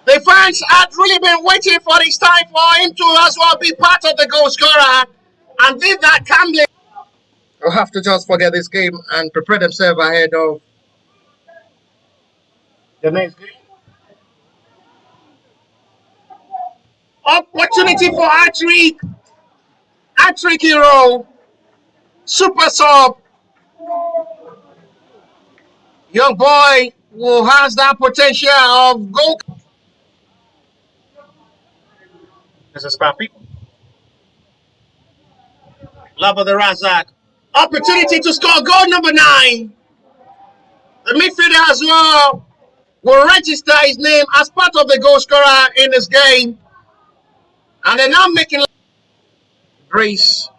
S1: The fans had really been waiting for this time for him to as well be part of the goal scorer and did that calmly. They'll have to just forget this game and prepare themselves ahead of the next game. Opportunity for hat-trick hero, super sub, young boy who has that potential of goal. This is Papi. Love of the Razak. Opportunity to score goal number 9. The midfielder as well will register his name as part of the goal scorer in this game. And they're now making Grace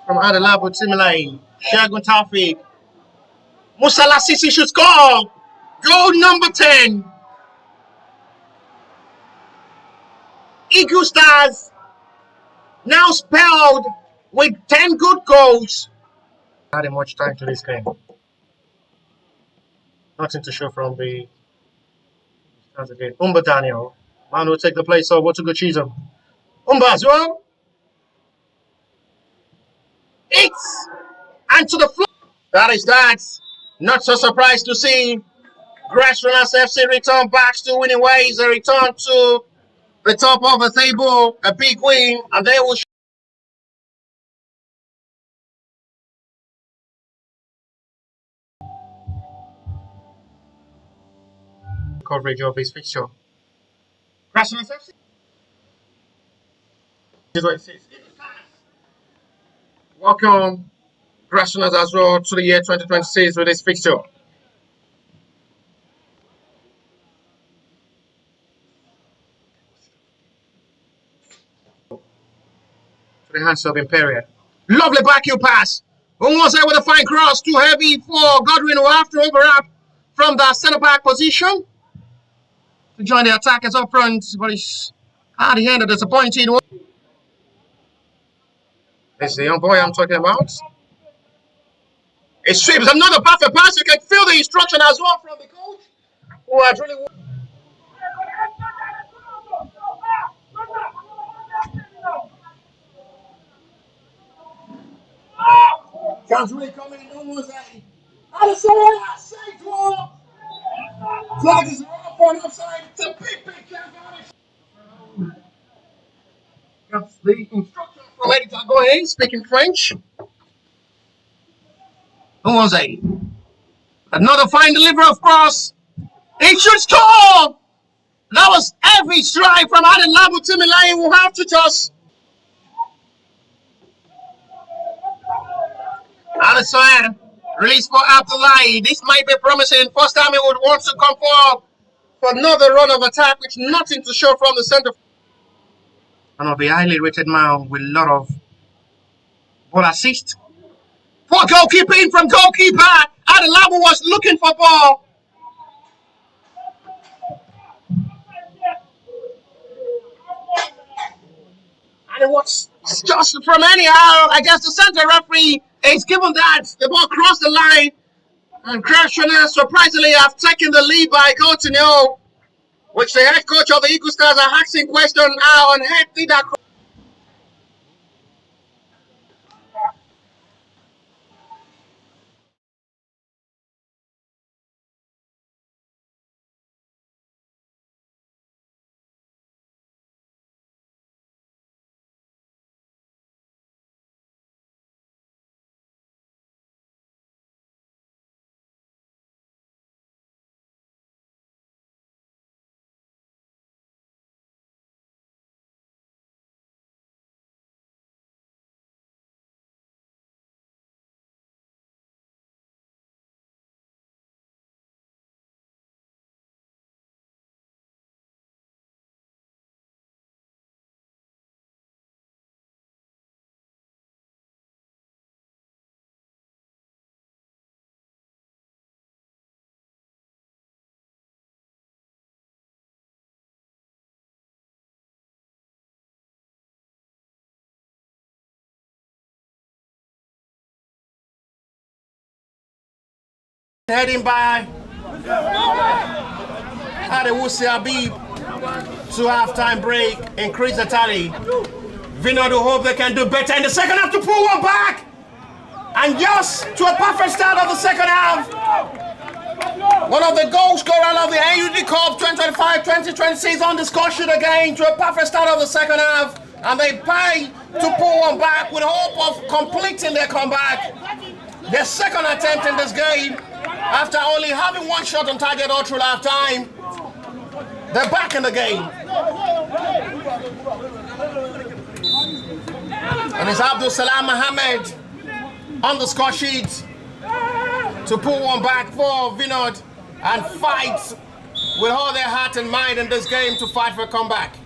S1: from Adelabu Timilai. Shagun Taufik. Musala Sisi should score. Goal number 10. Eagle Stars now spelled with 10 good goals. Not much time to this game. Nothing to show from the stars again. Daniel. Man will take the place of What's a good cheese. As well. It's and to the floor. That is that. Not so surprised to see Grassrunners FC return back to winning ways. A return to the top of the table. A big win. And they will coverage of this fixture. Grassrunners FC. This is what it says. Welcome, Grassrunners as well, to the year 2026 with this fixture. To the hands of Imperial. Lovely backheel pass. Almost there with a fine cross. Too heavy for Godwin, who have to overlap from the centre back position to join the attackers up front. But it's at the end of disappointing. This is the young boy I'm talking about. It sweeps another perfect pass. You can feel the instruction as well from the coach, who has really. Chance really coming in almost a. Adesoya saved one. Flag is up on offside. It's a big chance. That's the instruction from editor. Go ahead, speaking French. Who was a? Another fine delivery of cross. He should score. That was every strike from Adelabu Timilai. Will have to just. Adesoya release for Abdullahi. This might be promising. First time he would want to come forward for another run of attack, with nothing to show from the center. One of the highly rated man with a lot of ball assist. For goalkeeping from goalkeeper. Adelabu was looking for ball. And it was just from anyhow, I guess the center referee is given that the ball crossed the line. And Grassrunners surprisingly have taken the lead by goal to nil, which the head coach of the Eagle Stars are asking question how on head did that. Heading by Adewusi Habib to halftime break, increase the tally. Vinod will hope they can do better in the second half to pull one back. And just to a perfect start of the second half. One of the goal scorers of the AUD Cup 2025-2026 on the score sheet again to a perfect start of the second half. And they pay to pull one back with hope of completing their comeback. Their second attempt in this game after only having one shot on target all through half time. They're back in the game. And it's Abdul Salam Mohammed on the score sheet to pull one back for Vinod and fight with all their heart and mind in this game to fight for a comeback.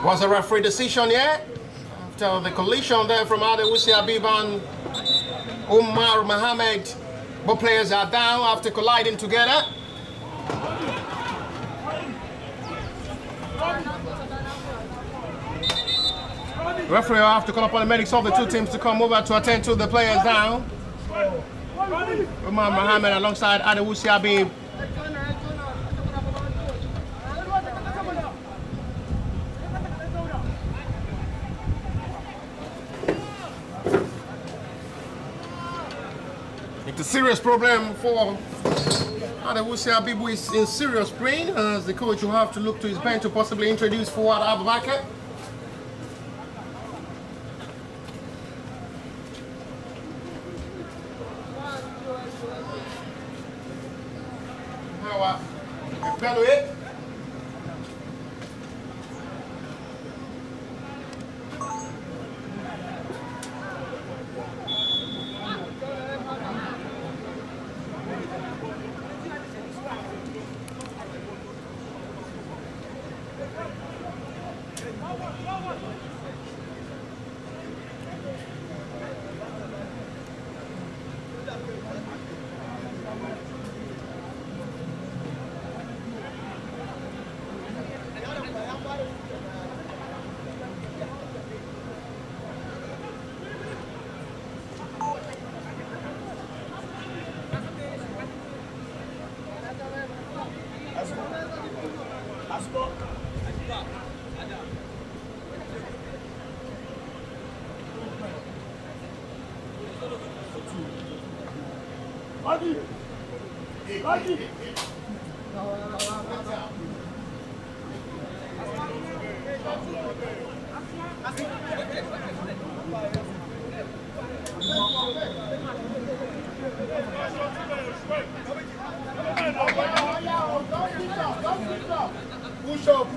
S1: Was a referee decision here after the collision there from Adewusi Habib and Umar Mohammed. Both players are down after colliding together. The referee will have to call upon the medics of the two teams to come over to attend to the players down. Umar Mohammed alongside Adewusi Habib. It's a serious problem for Adewusi Habib, who is in serious pain, as the coach will have to look to his bench to possibly introduce forward Abubakar.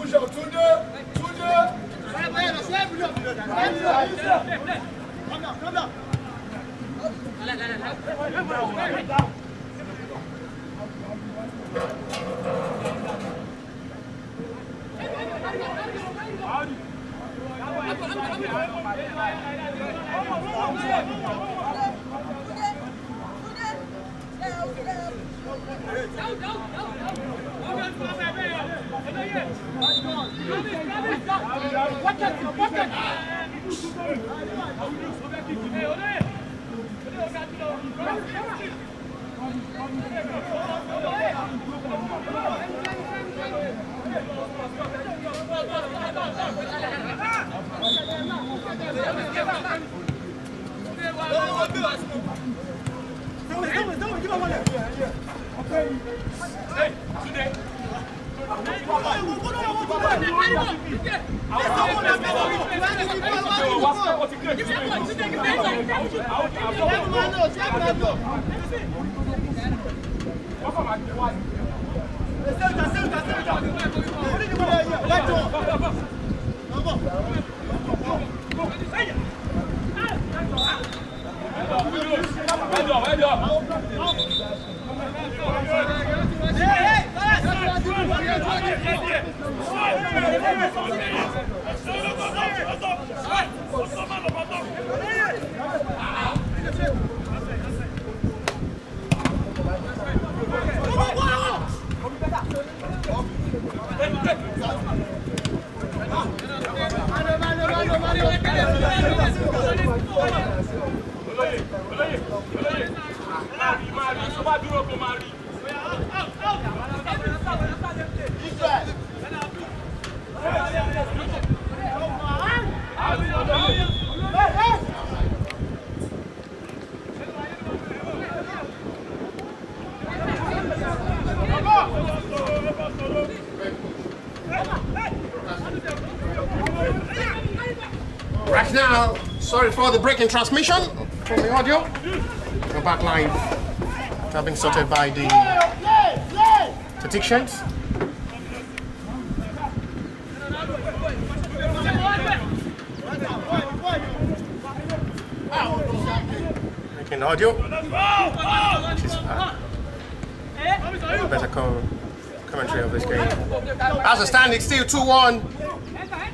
S3: Push up, Come down.
S1: Right now, sorry for the break in transmission from the audio. We're back live. Have been sorted by the technicians. Breaking audio. Better commentary of this game. As a standing, still 2-1.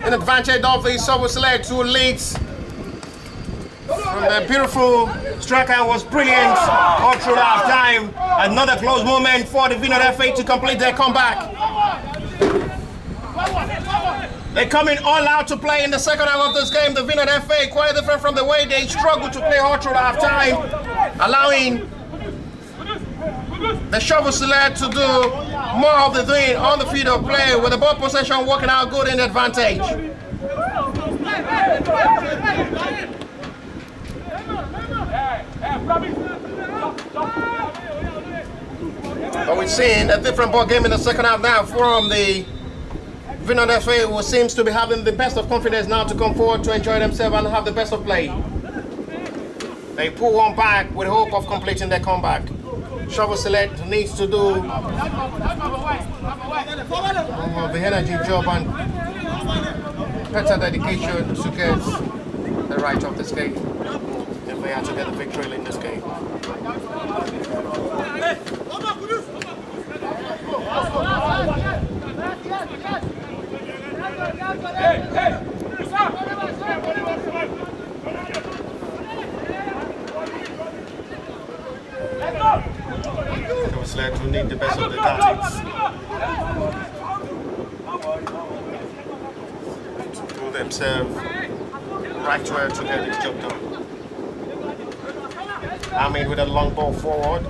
S1: In advantage of the Sobo Select, who leads. From the beautiful striker was brilliant all through half time. Another close moment for the Vinod FA to complete their comeback. They're coming all out to play in the second half of this game. The Vinod FA quite different from the way they struggle to play all through half time, allowing the Shovel Select to do more of the doing on the field of play, with the ball possession working out good in advantage. But we're seeing a different ball game in the second half now from the Vinod FA, who seems to be having the best of confidence now to come forward to enjoy themselves and have the best of play. They pull one back with hope of completing their comeback. Shovel Select needs to do the energy job and better dedication to get the right of this game if they are to get the victory in this game. Select will need the best of the tactics to pull themselves right where to get this job done. I mean, with a long ball forward,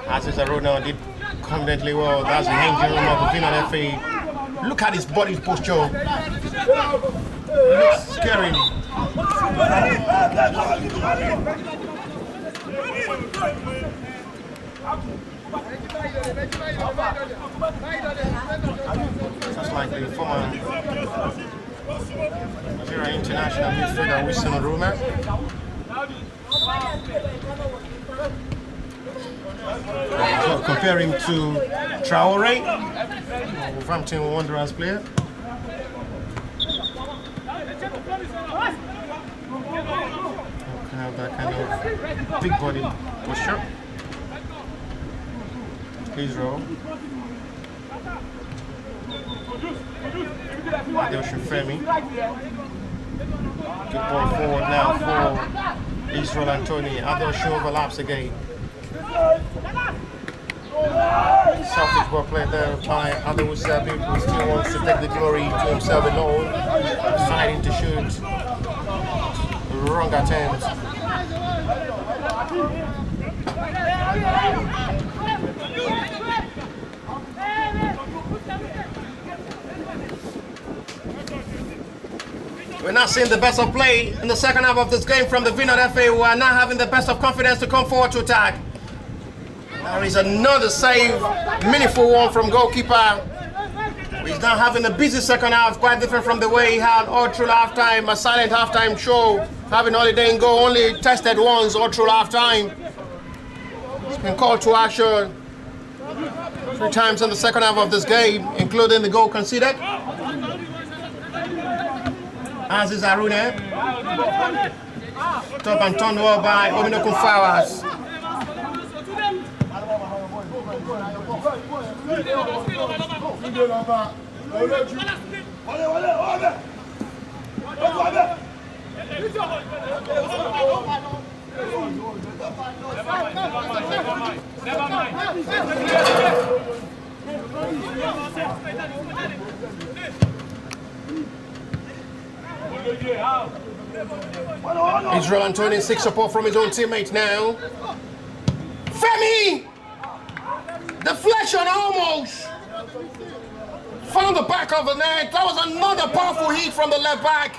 S1: as is Aruna did confidently well. That's the engine room of the Vinod FA. Look at his body posture. Looks scary. Just like the former Nigeria international midfielder Wilson Aruna. Compare him to Traore, Wolverhampton Wanderers player. Have that kind of big body posture. Israel. Adeosun Femi. Good ball forward now for Israel Anthony. Adeosun overlaps again. Selfish ball played there by Adeosun Sabi, who still wants to take the glory to himself alone. Deciding to shoot. Wrong attempt. We're not seeing the best of play in the second half of this game from the Vinod FA, who are not having the best of confidence to come forward to attack. There is another save, meaningful one from goalkeeper. He's now having a busy second half, quite different from the way he had all through halftime, a silent halftime show, having holiday and goal, only tested once all through halftime. He's been called to action 3 times in the second half of this game, including the goal conceded. As is Aruna. Top and turned well by Omino Kufawas. Israel Anthony seeks support from his own teammates now. Femi! Deflection almost! Found the back of the net. That was another powerful hit from the left back.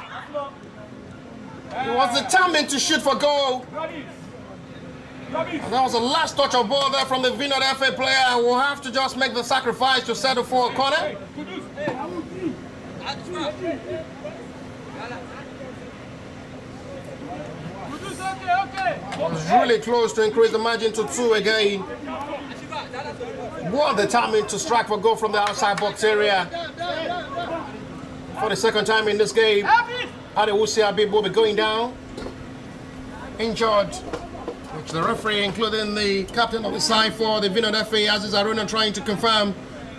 S1: He was determined to shoot for goal.
S4: And that was the last touch of ball there from the Vinod FA player, and we'll have to just make the sacrifice to settle for a corner. It was really close to increase the margin to 2 again. Well determined to strike for goal from the outside box area. For the second time in this game, Adewusi Abib will be going down, injured, which the referee, including the captain of the side for the Vinod FA, Aziz Aruna, trying to confirm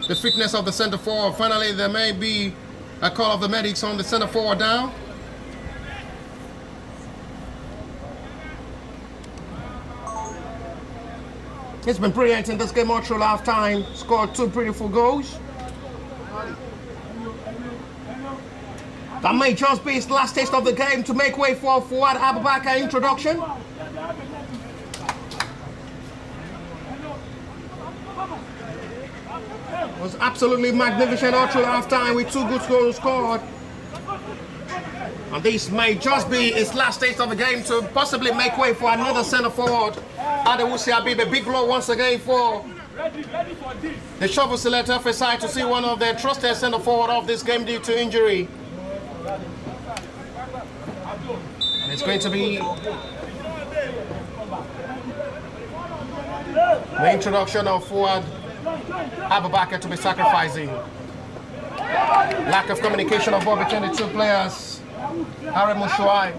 S4: the fitness of the centre forward. Finally, there may be a call of the medics on the centre forward down. It's been brilliant in this game all through half time. Scored 2 beautiful goals. That may just be his last taste of the game to make way for Fuad Abubakar introduction. It was absolutely magnificent all through half time with 2 good goals scored. And this may just be his last taste of the game to possibly make way for another centre forward. Adewusi Abib, a big blow once again for the Shovel Select FA side to see one of their trusted centre forward of this game due to injury. And it's going to be the introduction of Fuad Abubakar to be sacrificing. Lack of communication of ball between the 2 players. REMO Shuai.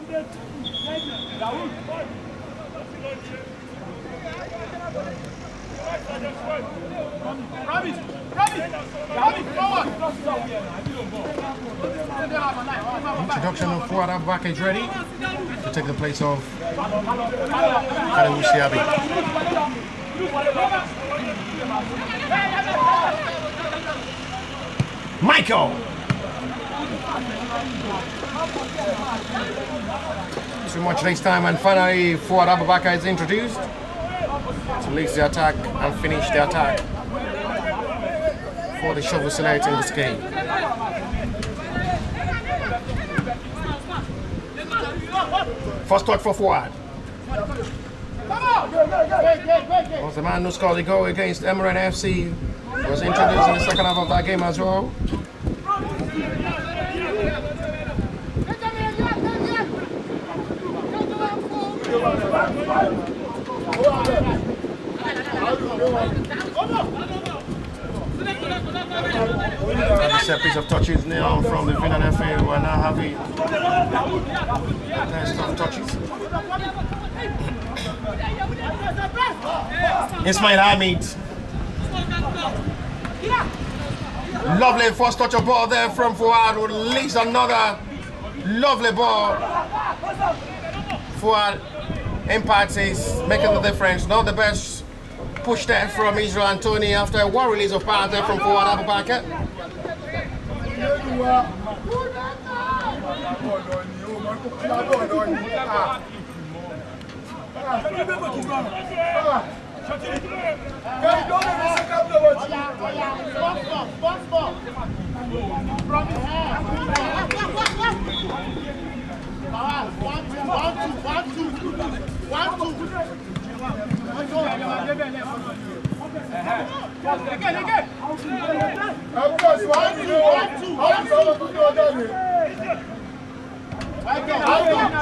S4: Introduction of Fuad Abubakar is ready to take the place of Adewusi Abib. Michael! Too much next time, and finally Fuad Abubakar is introduced to lead the attack and finish the attack for the Shovel Select in this game. First touch for Fuad. Was the man who scored the goal against Emirate FC, was introduced in the second half of that game as well. A series of touches now from the Vinod FA, who are now having test of touches. Ismail Hamid. Lovely first touch of ball there from Fuad, who released another lovely ball. Fuad impact is making the difference. Not the best push there from Israel Anthony after a one release of power there from Fuad Abubakar.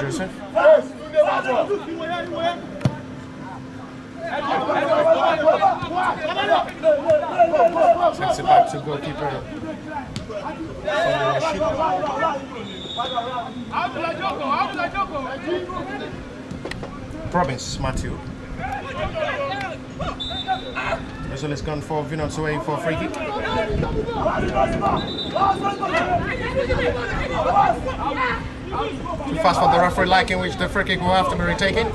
S4: Joseph. Sets it back to goalkeeper. Promise Matthew. Whistle is gone for Vinod away for a free kick. Too fast for the referee, liking which the free kick will have to be retaken.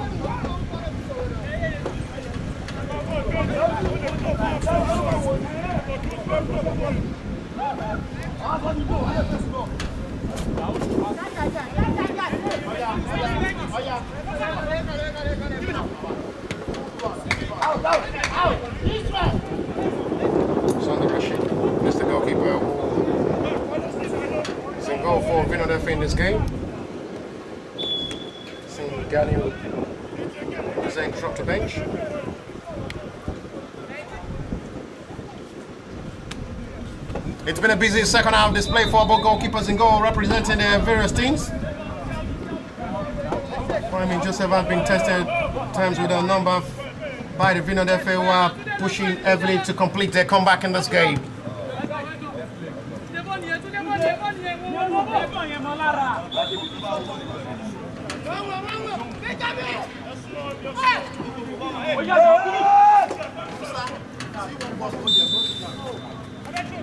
S4: So the Rashid, Mr. Goalkeeper, is in goal for Vinod FA in this game. Seeing Gani present Drop to bench. It's been a busy second half display for both goalkeepers in goal representing their various teams. Joseph has been tested times with a number by the Vinod FA who are pushing heavily to complete their comeback in this game.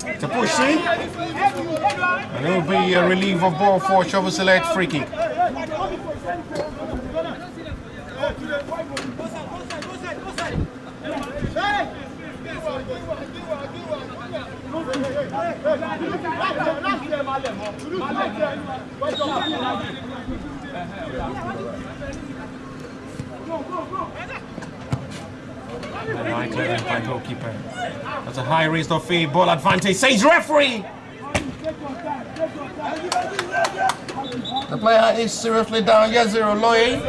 S4: It's a push in, and it will be a relief of ball for Shovel Select free kick. Right, clearance by goalkeeper. That's a high raised off fee, ball advantage, says referee! The player is seriously down, yes, 0 Loye.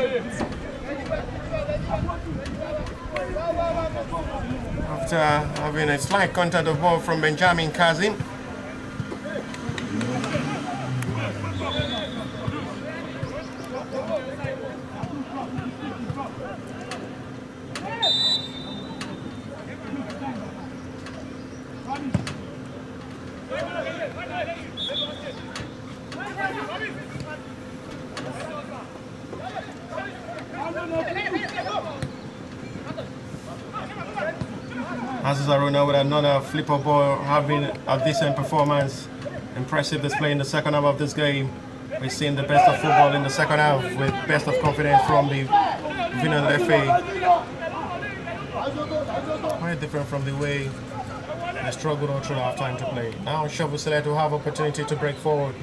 S4: After having a slight contact of ball from Benjamin Kazim. Aziz Aruna with another flipper ball, having a decent performance. Impressive display in the second half of this game. We've seen the best of football in the second half with best of confidence from the Vinod FA. Quite different from the way they struggled all through half-time to play. Now Shovel Select will have opportunity to break forward.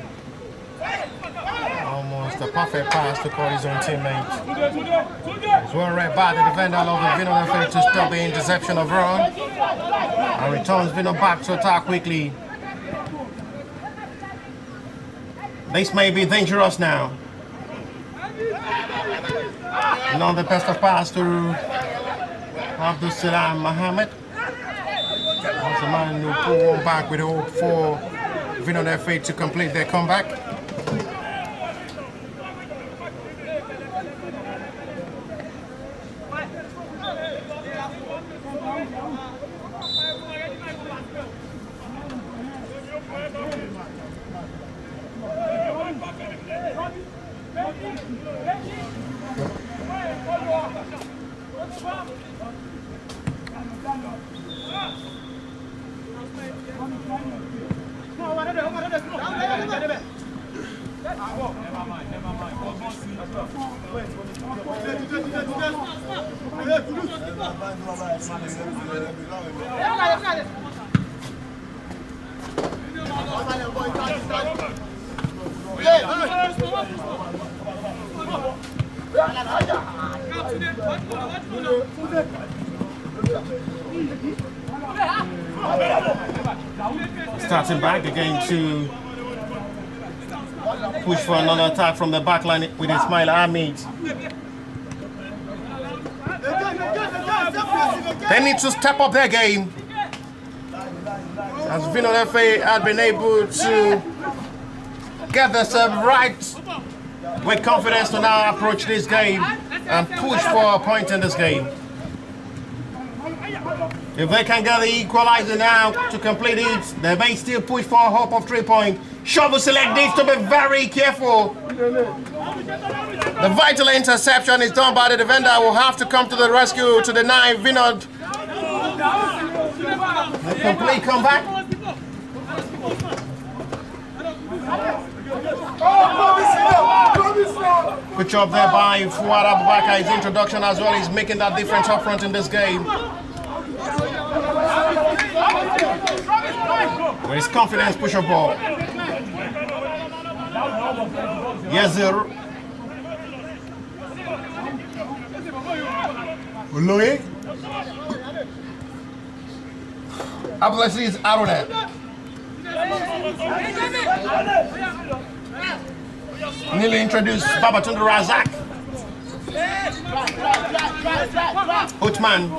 S4: Almost a perfect pass to call his own teammate. It's well read by the defender of the Vinod FA to stop the interception of Ron. And returns Vinod back to attack quickly. This may be dangerous now. Now the best of pass to Abdul Salam Mohammed. That's the man who pulled one back with hope for Vinod FA to complete their comeback. Starting back again to push for another attack from the back line with Ismail Ahmed. They need to step up their game. As Vinod FA had been able to get themselves right with confidence to now approach this game and push for a point in this game. If they can get the equalizer now to complete it, they may still push for a hope of 3 points. Shovel Select needs to be very careful. The vital interception is done by the defender. Will have to come to the rescue to deny Vinod the complete comeback. Good job there by Fuad Abubakar. His introduction as well is making that difference up front in this game. With his confidence push of ball. Yes, sir. Louis. Abdulaziz Aruna. Nearly introduced Babatunde Razak. Utman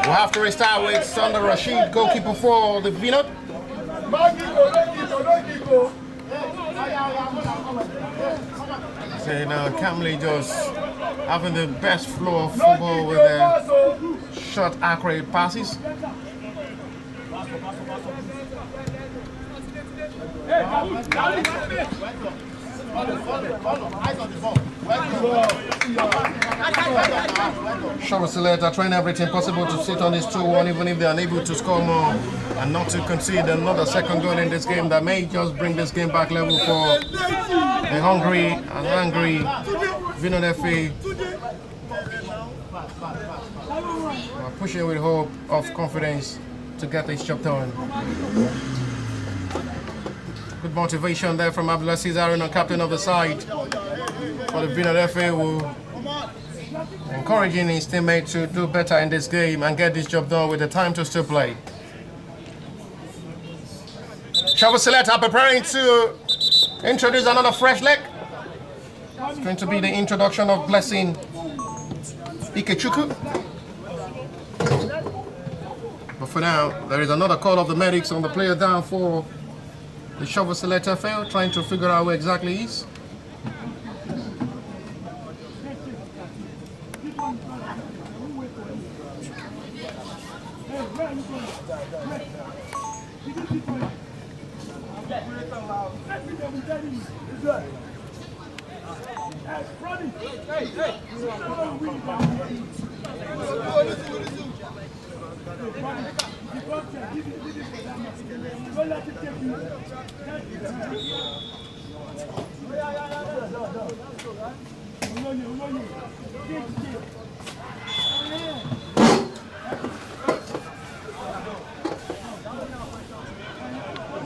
S4: will have to restart with Sander Rashid, goalkeeper for the Vinod. So now Camley just having the best flow of football with their short, accurate passes. Shower Select are trying everything possible to sit on this 2-1, even if they are unable to score more and not to concede another second goal in this game that may just bring this game back level for the hungry and angry Vinod FA. We're pushing with hope of confidence to get this job done. Good motivation there from Abdulaziz Haruna, captain of the side for the Vinod FA, who encouraging his teammates to do better in this game and get this job done with the time to still play. Shower Select are preparing to introduce another fresh leg. It's going to be the introduction of Blessing Ikechukwu. But for now, there is another call of the medics on the player down for the Shower Select FA, trying to figure out where exactly he is.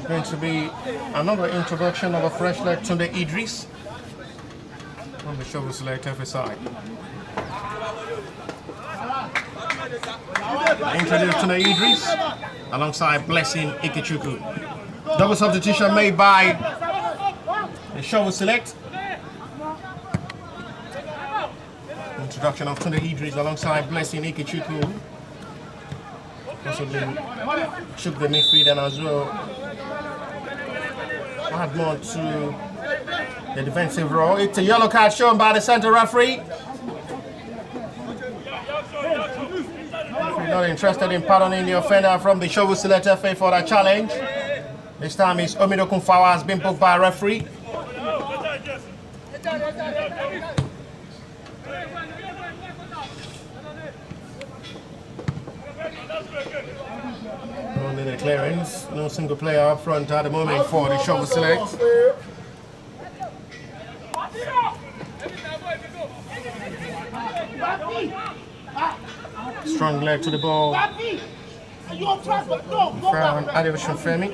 S4: Going to be another introduction of a fresh leg to the Idris on the Shovel Select FA side. Introduced to the Idris alongside Blessing Ikechukwu. Double substitution made by the Shovel Select. Introduction of Tunde Idris alongside Blessing Ikechukwu. Possibly shook the midfield as well. Add more to the defensive role. It's a yellow card shown by the center referee. If you're not interested in pardoning the offender from the Shovel Select FA for that challenge, this time is Omido Kumfawa has been booked by a referee. Only the clearance, no single player up front at the moment for the Shovel Select. Strong leg to the ball from Adeosun Femi.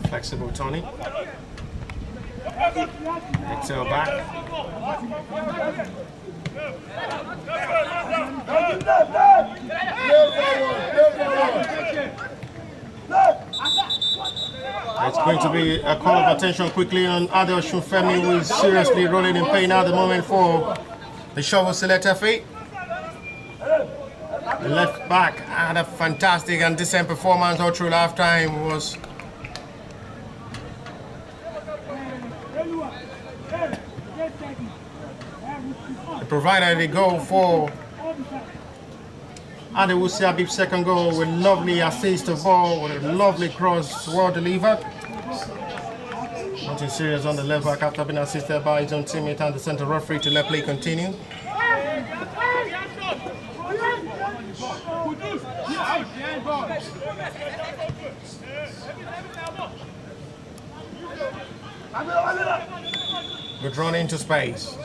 S4: Flexible Tony. Exhale back. It's going to be a call of attention quickly on Adeosun Femi, who is seriously rolling in pain at the moment for the Shovel Select FA. The left back had a fantastic and decent performance all through halftime. Was provided a goal for Adewusi Abib's second goal with lovely assist of ball, with a lovely cross, well delivered. Nothing serious on the left back after being assisted by his own teammate and the centre referee to let play continue. Withdrawn into space.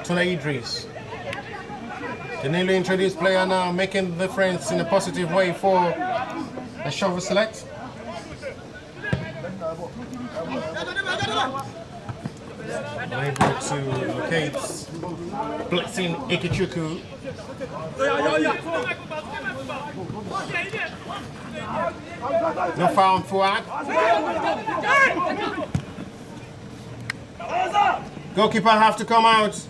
S4: Tuna Idris, the newly introduced player, now making the difference in a positive way for the Shovel Select. Able to locate Blessing Ikichuku. No foul on Fuad. Goalkeeper have to come out.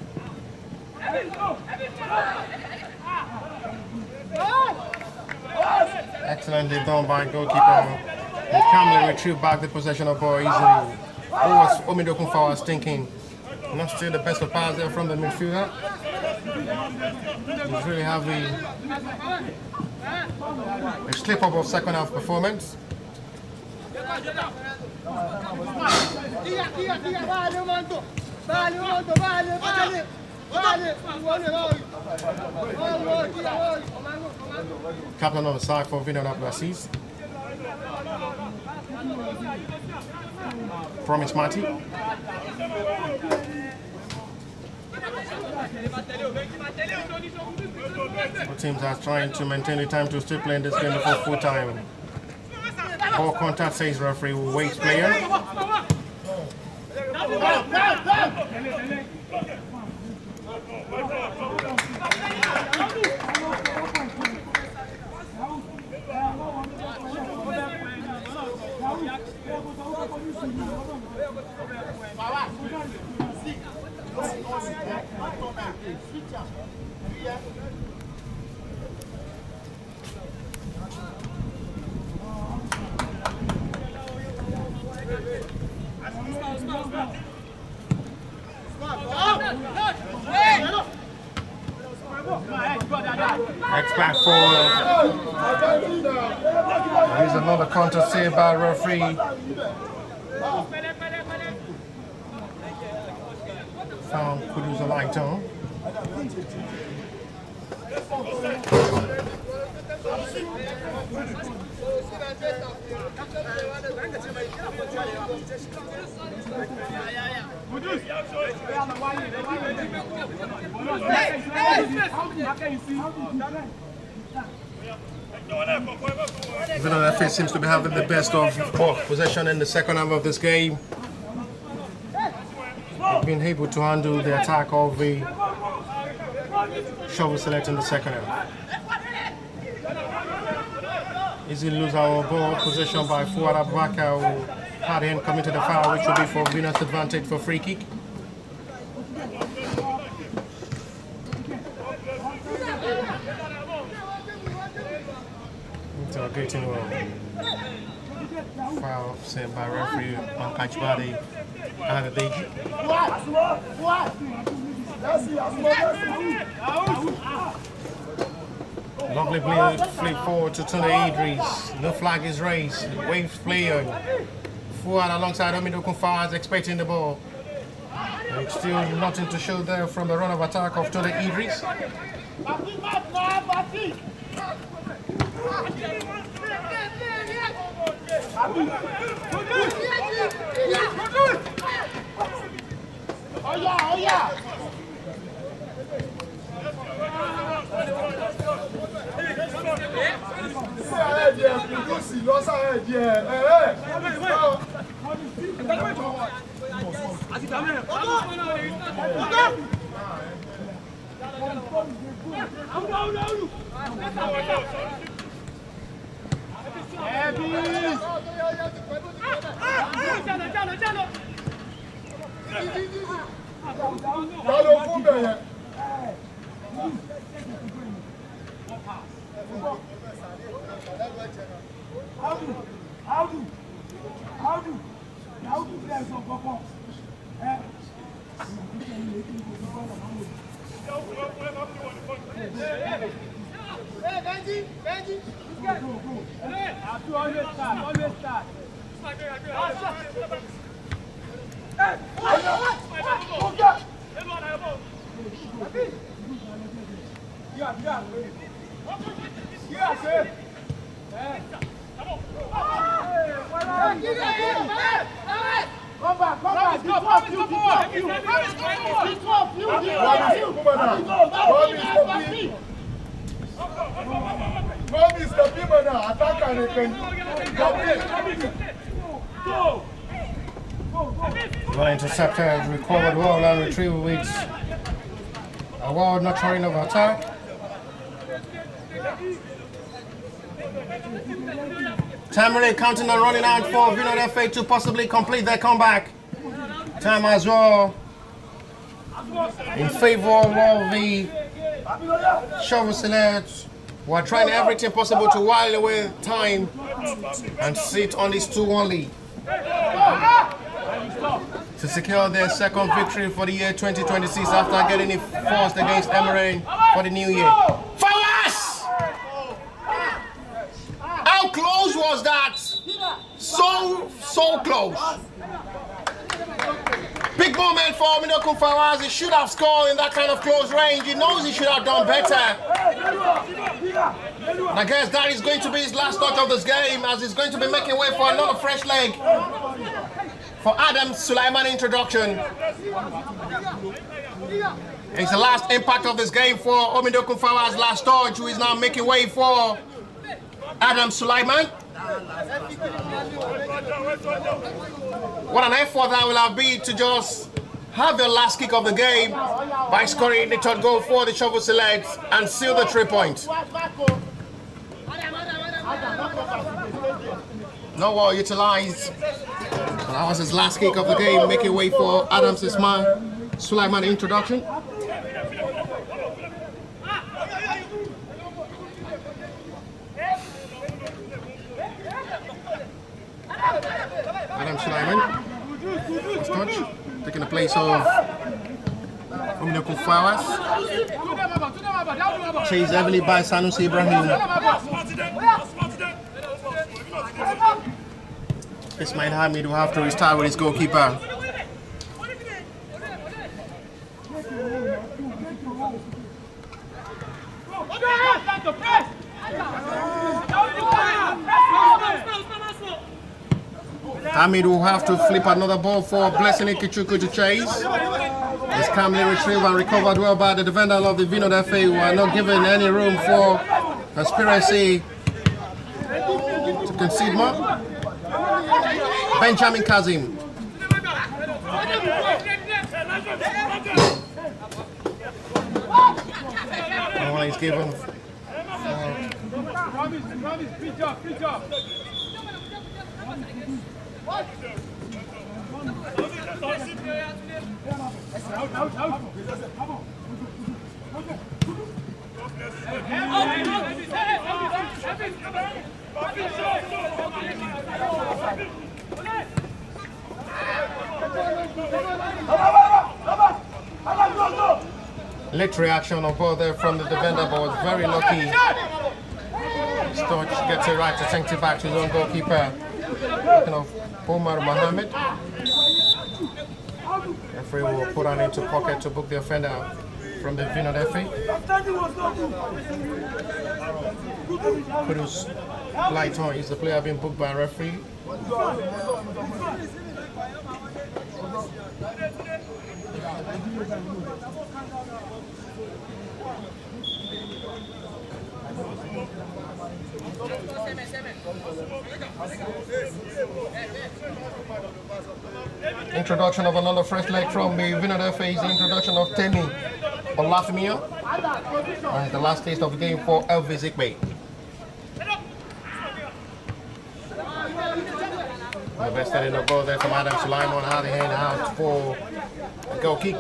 S4: Excellently done by goalkeeper. He calmly retrieved back the possession of ball easily. What was Omidokunfa was thinking? Not still the best of pass there from the midfielder. He's really having a slip up of second half performance. Captain on the side for Vinod Football. Promise Marty. Both teams are trying to maintain the time to still play in this game before full time. Ball contact, says referee, will wait player. X-back forward. Here's another counter saved by referee. Found Kuduza Lighton. Vinod FA seems to be having the best of ball possession in the second half of this game. They've been able to handle the attack of the Shovel Select in the second half. Easy lose our ball possession by Fuad Abubakar, who had him committed the foul, which will be for Vinod's advantage for free kick. Interrogating well. Foul sent by referee on Kachbadi Anadeji. Lovely flip forward to Tuna Idris. No flag is raised. Waves player. Fuad alongside Omidokunfa is expecting the ball. It's still nothing to show there from the run of attack of Tuna Idris.
S3: Come back, come back. Mr. Pima now, attack and
S4: Well intercepted, recovered well and retrieved with a wild nurturing of attack. Time really counting and running out for Vinod FA to possibly complete their comeback. Time as well in favor of the Shovel Selects, who are trying everything possible to while away time and sit on this 2-1 lead to secure their second victory for the year 2026 after getting it forced against Emirate for the new year. Fawaz! How close was that? So close. Big moment for Vinod Fawaz. He should have scored in that kind of close range. He knows he should have done better. And I guess that is going to be his last touch of this game, as he's going to be making way for another fresh leg for Adam Sulaiman introduction. It's the last impact of this game for Vinod Fawaz last touch, who is now making way for Adam Sulaiman. What an effort that will have been to just have the last kick of the game by scoring the third goal for the Shovel Selects and seal the 3 points. No well utilized. That was his last kick of the game, making way for Adam Sulaiman introduction. Adam Sulaiman, touch, taking the place of Vinod Fawaz. Chased heavily by Sanusi Ibrahim. Ismail Hamid will have to restart with his goalkeeper. Hamid will have to flip another ball for Blessing Ikichuku to chase. It's calmly retrieved and recovered well by the defender of the Vinod FA, who are not given any room for conspiracy to concede more. Benjamin Kazim. Oh, he's given.
S2: Good job.
S4: Late reaction on board there from the defender, but was very lucky. Storch gets it right to send it back to his own goalkeeper. Speaking of Omar Mohammed, referee will put on into pocket to book the offender from the Vinod FA. Kudus Lighton is the player being booked by a referee. Introduction of another fresh leg from the Vinod FA is the introduction of Temi Olafimio. And the last taste of the game for Elvis Ikbe. The best setting the ball there from Adam Sulaiman, how they hand out for a goal kick.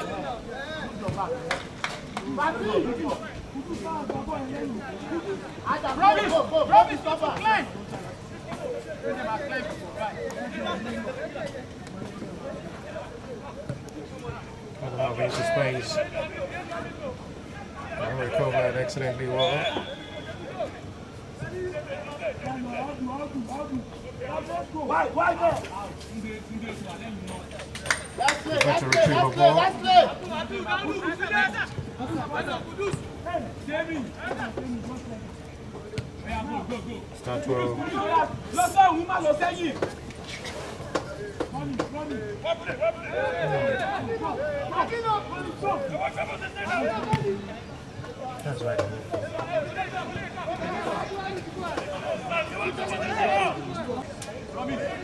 S4: Out into space. Recovered excellently well. Better retrieve a ball. Start 12. That's right.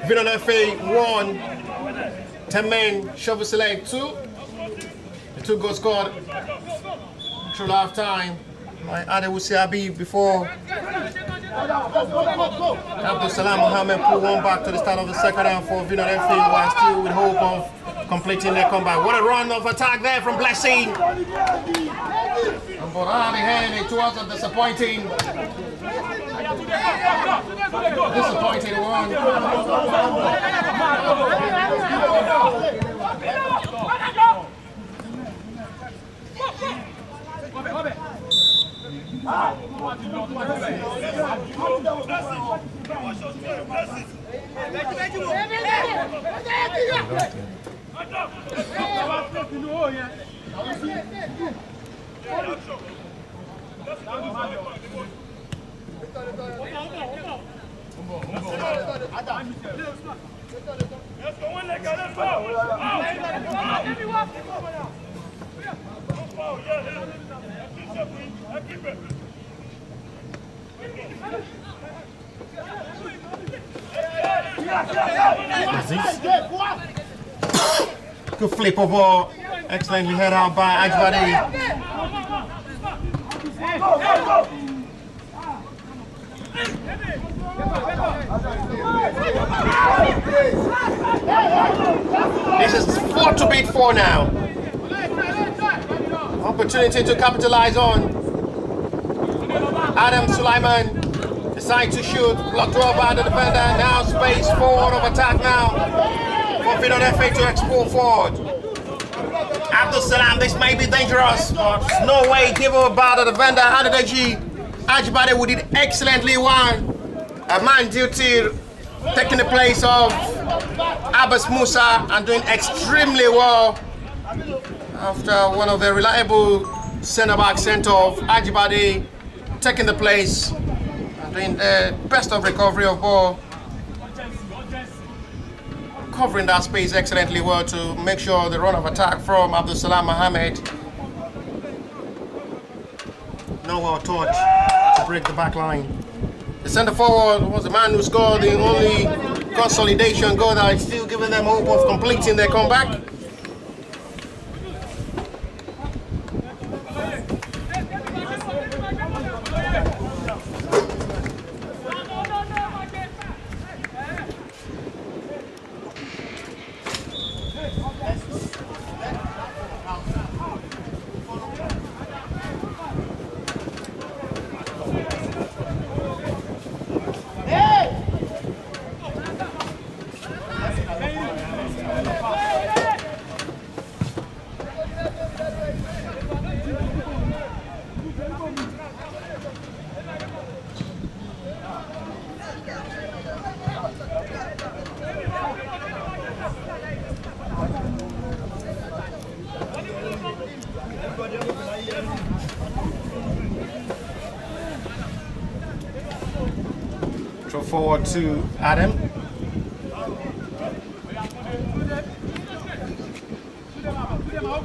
S4: Vinod FA 1, 10 men, shovel select 2. The 2 goals scored through half time. Like Adewusi Abi before Abdul Salam Mohammed pulled one back to the start of the second half for Vinod FA, while still with hope of completing their comeback. What a run of attack there from Blessing. But on the hand, it was a disappointing one. Good flip of ball, excellently head out by Ajbadi. This is 4 to beat 4 now. Opportunity to capitalize on. Adam Sulaiman decides to shoot, blocked over by the defender. Now space forward of attack now for Vinod FA to explore forward. Abdul Salam, this may be dangerous, but no way give over by the defender. Adedeji Ajibade, who did excellently one. A man duty taking the place of Abbas Musa and doing extremely well after one of the reliable centre-back centre of Ajibade taking the place and doing the best of recovery of ball, covering that space excellently well to make sure the run of attack from Abdul Salam Mohammed. No well touch to break the back line. The centre forward was the man who scored the only consolidation goal that is still giving them hope of completing their comeback. Throw forward to Adam.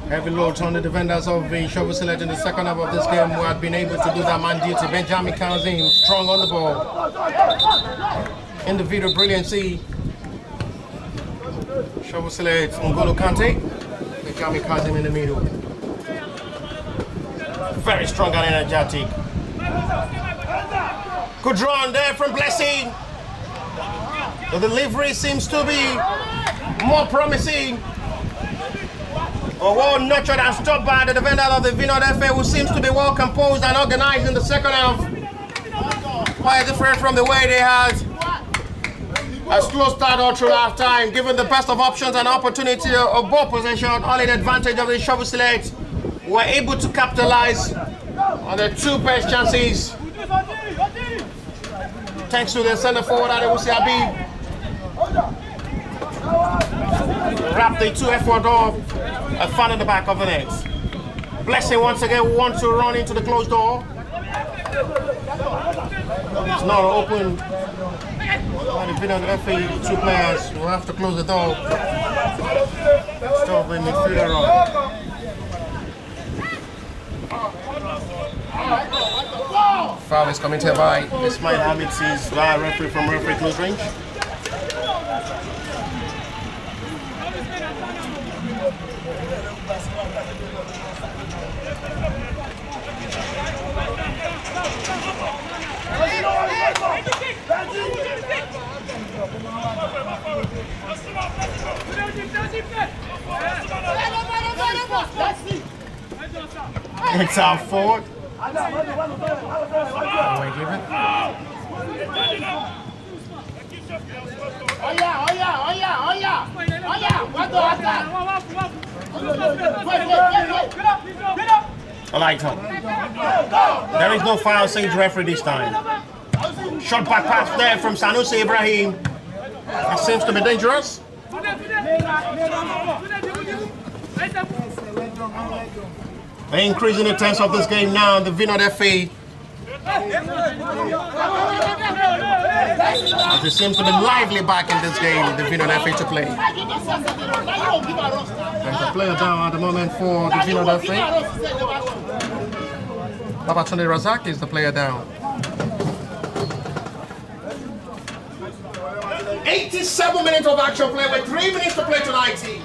S4: Heavy loads on the defenders of the Shovel Select in the second half of this game, who had been able to do that man duty. Benjamin Kazim strong on the ball. Individual brilliancy. Shovel Select, Ngolo Kante. Benjamin Kazim in the middle. Very strong and energetic. Good run there from Blessing. The delivery seems to be more promising. Well nurtured and stopped by the defender of the Vinod FA, who seems to be well composed and organized in the second half. Quite different from the way they had a slow start all through half time, given the best of options and opportunity of ball possession, all in advantage of the Shovel Select. Were able to capitalize on the 2 best chances. Thanks to the centre forward Adewusi Abi. Wrapped the 2 effort off and found in the back of the net. Blessing once again wants to run into the closed door. It's not open. By the Vinod FA, 2 players will have to close the door. Stop the midfielder run. Foul is committed by Ismail Hamid, sees by referee from referee close range. It's our forward. Give it. I like him. There is no foul, says referee this time. Shot back pass there from Sanusi Ibrahim. That seems to be dangerous. They're increasing the tense of this game now. The Vinod FA. It seems to be lively back in this game. The Vinod FA to play. There's a player down at the moment for the Vinod FA. Babatunde Razak is the player down. 87 minutes of action play with 3 minutes to play to 90.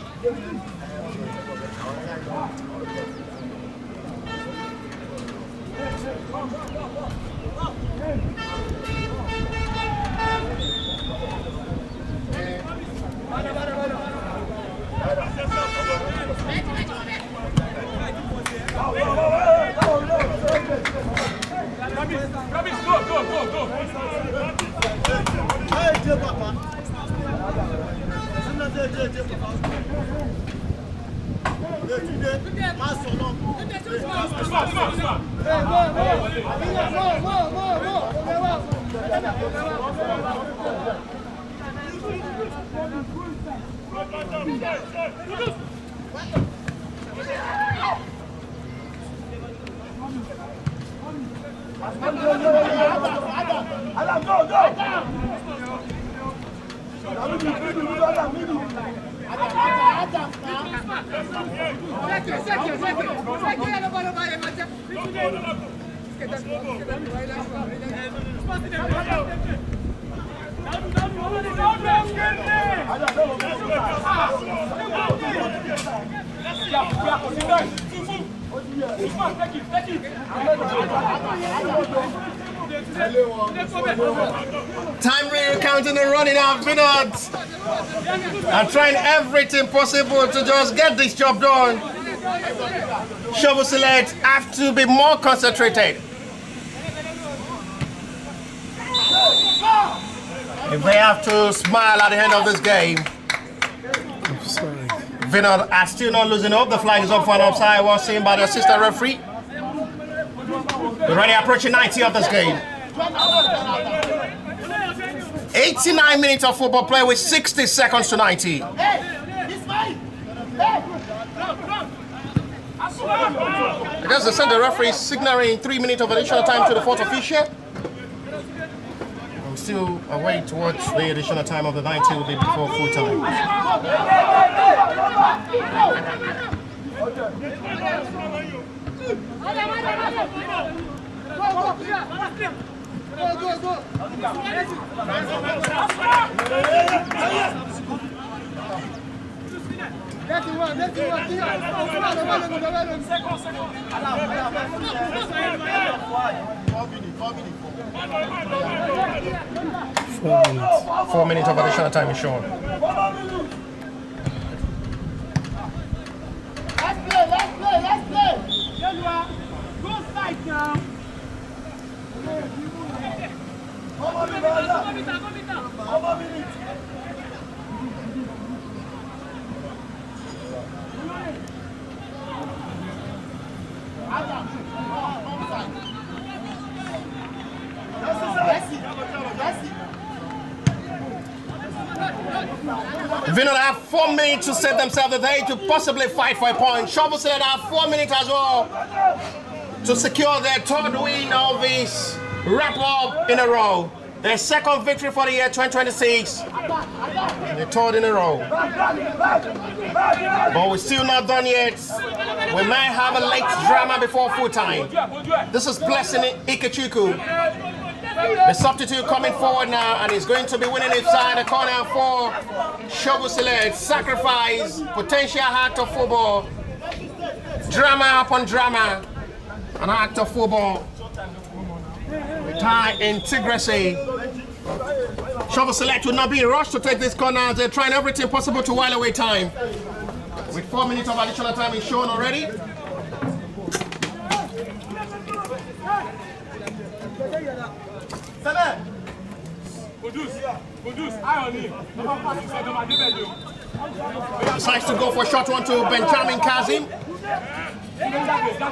S4: Time really counting and running out. Vinod are trying everything possible to just get this job done. Shovel Select have to be more concentrated. If they have to smile at the end of this game. Vinod are still not losing hope. The flag is up for an offside, was seen by the assistant referee. We're already approaching 90 of this game. 89 minutes of football play with 60 seconds to 90. Because they said the referee is signaling 3 minutes of additional time to the fourth official. I'm still away towards the additional time of the 90 will be before full time. Four minutes of additional time is shown.
S3: Let's play. Go side now.
S4: Vinod have 4 minutes to set themselves there to possibly fight for a point. Shovel Select have 4 minutes as well to secure their third win of this wrap-up in a row. Their second victory for the year 2026. The third in a row. But we're still not done yet. We might have a late drama before full time. This is Blessing Ikechukwu. The substitute coming forward now, and he's going to be winning inside the corner for Shovel Select. Sacrifice, potential heart of football. Drama upon drama. An act of football. With high integrity. Shovel Select would not be rushed to take this corner. They're trying everything possible to while away time. With 4 minutes of additional time is shown already. Decides to go for a short one to Benjamin Kazim.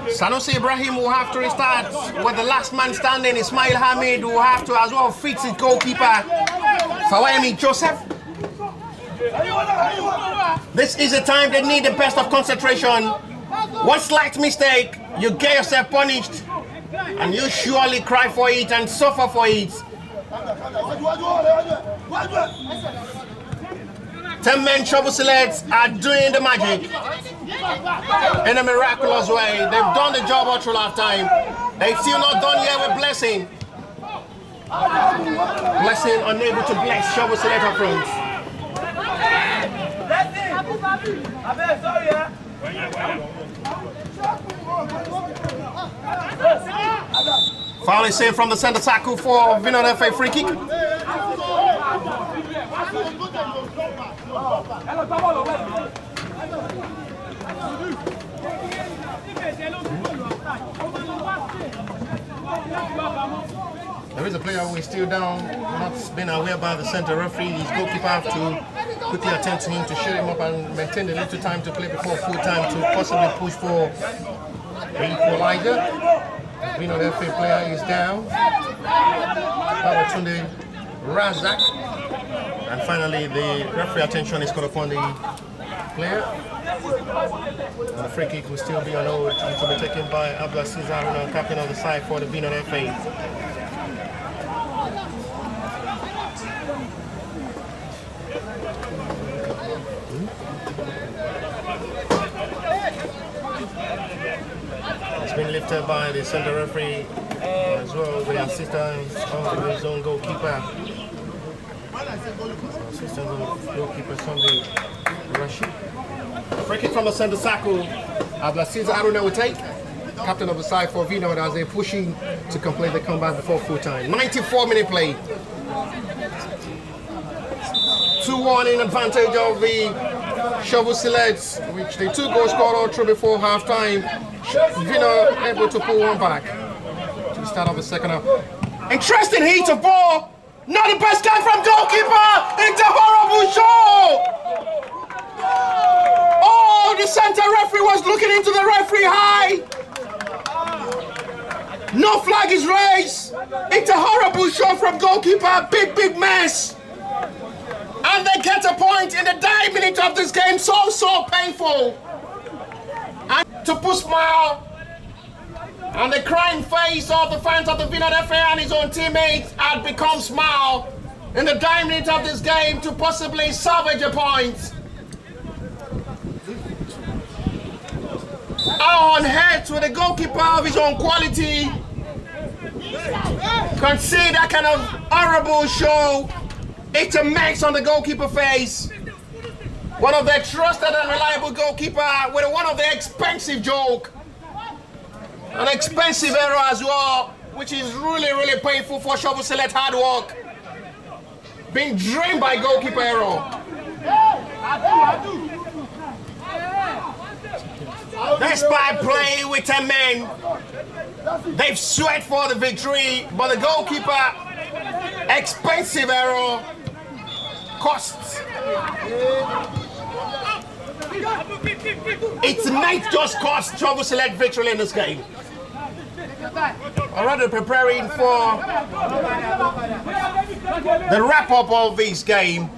S4: Sanusi Ibrahim will have to restart with the last man standing. Ismail Hamid will have to as well fix his goalkeeper, Fawemi Joseph. This is a time they need the best of concentration. One slight mistake, you get yourself punished, and you surely cry for it and suffer for it. 10 men Shovel Select are doing the magic in a miraculous way. They've done the job all through half-time. They've still not done yet with Blessing. Blessing unable to bless Shovel Select up front. Foul is saved from the center tackle for Vinod FA free kick. There is a player who is still down, not been aware by the center referee. His goalkeeper have to quickly attend to him to shut him up and maintain the little time to play before full time to possibly push for the equalizer. Vinod FA player is down. Babatunde Razak. And finally, the referee attention is called upon the player. And the free kick will still be on hold. It will be taken by Abdulaziz Haruna, captain of the side for the Vinod FA. It's been lifted by the center referee as well, with the assistance of his own goalkeeper. Assistance of goalkeeper Sunday Rashid. Free kick from the center circle. Abdulaziz Haruna will take. Captain of the side for Vinod as they're pushing to complete the comeback before full time. 94-minute play. 2-1 in advantage of the Shovel Select, which the 2 goals scored all through before half time. Vinod able to pull one back to the start of the second half. Interesting heat of ball. Not the best guy from goalkeeper. It's a horrible show. Oh, the center referee was looking into the referee high. No flag is raised. It's a horrible show from goalkeeper. Big mess. And they get a point in the dying minute of this game. So painful. And to put smile on the crying face of the fans of the Vinod FA and his own teammates had become smile in the dying minute of this game to possibly salvage a point. On heads with a goalkeeper of his own quality concede that kind of horrible show. It's a mess on the goalkeeper face. One of their trusted and reliable goalkeeper with one of their expensive joke. An expensive error as well, which is really painful for Shovel Select hard work. Being drained by goalkeeper error. Despite playing with 10 men, they've sweat for the victory, but the goalkeeper, expensive error, costs. It might just cost Shovel Select victory in this game. Already preparing for the wrap-up of this game.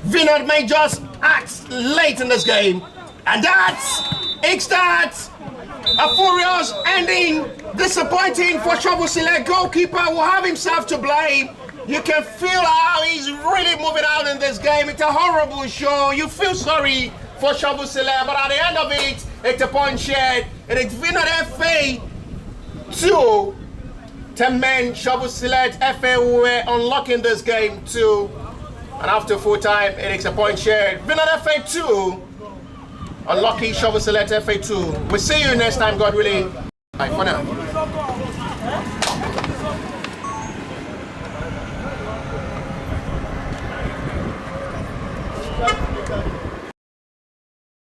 S4: Vinod may just act late in this game. And that's a furious ending. Disappointing for Shovel Select. Goalkeeper will have himself to blame. You can feel how he's really moving out in this game. It's a horrible show. You feel sorry for Shovel Select, but at the end of it, it's a point shared. And it's Vinod FA 2. 10 men, Shovel Select FA were unlocking this game too. And after full time, it is a point shared. Vinod FA 2. Unlucky Shovel Select FA 2. We'll see you next time, God willing. Bye for now.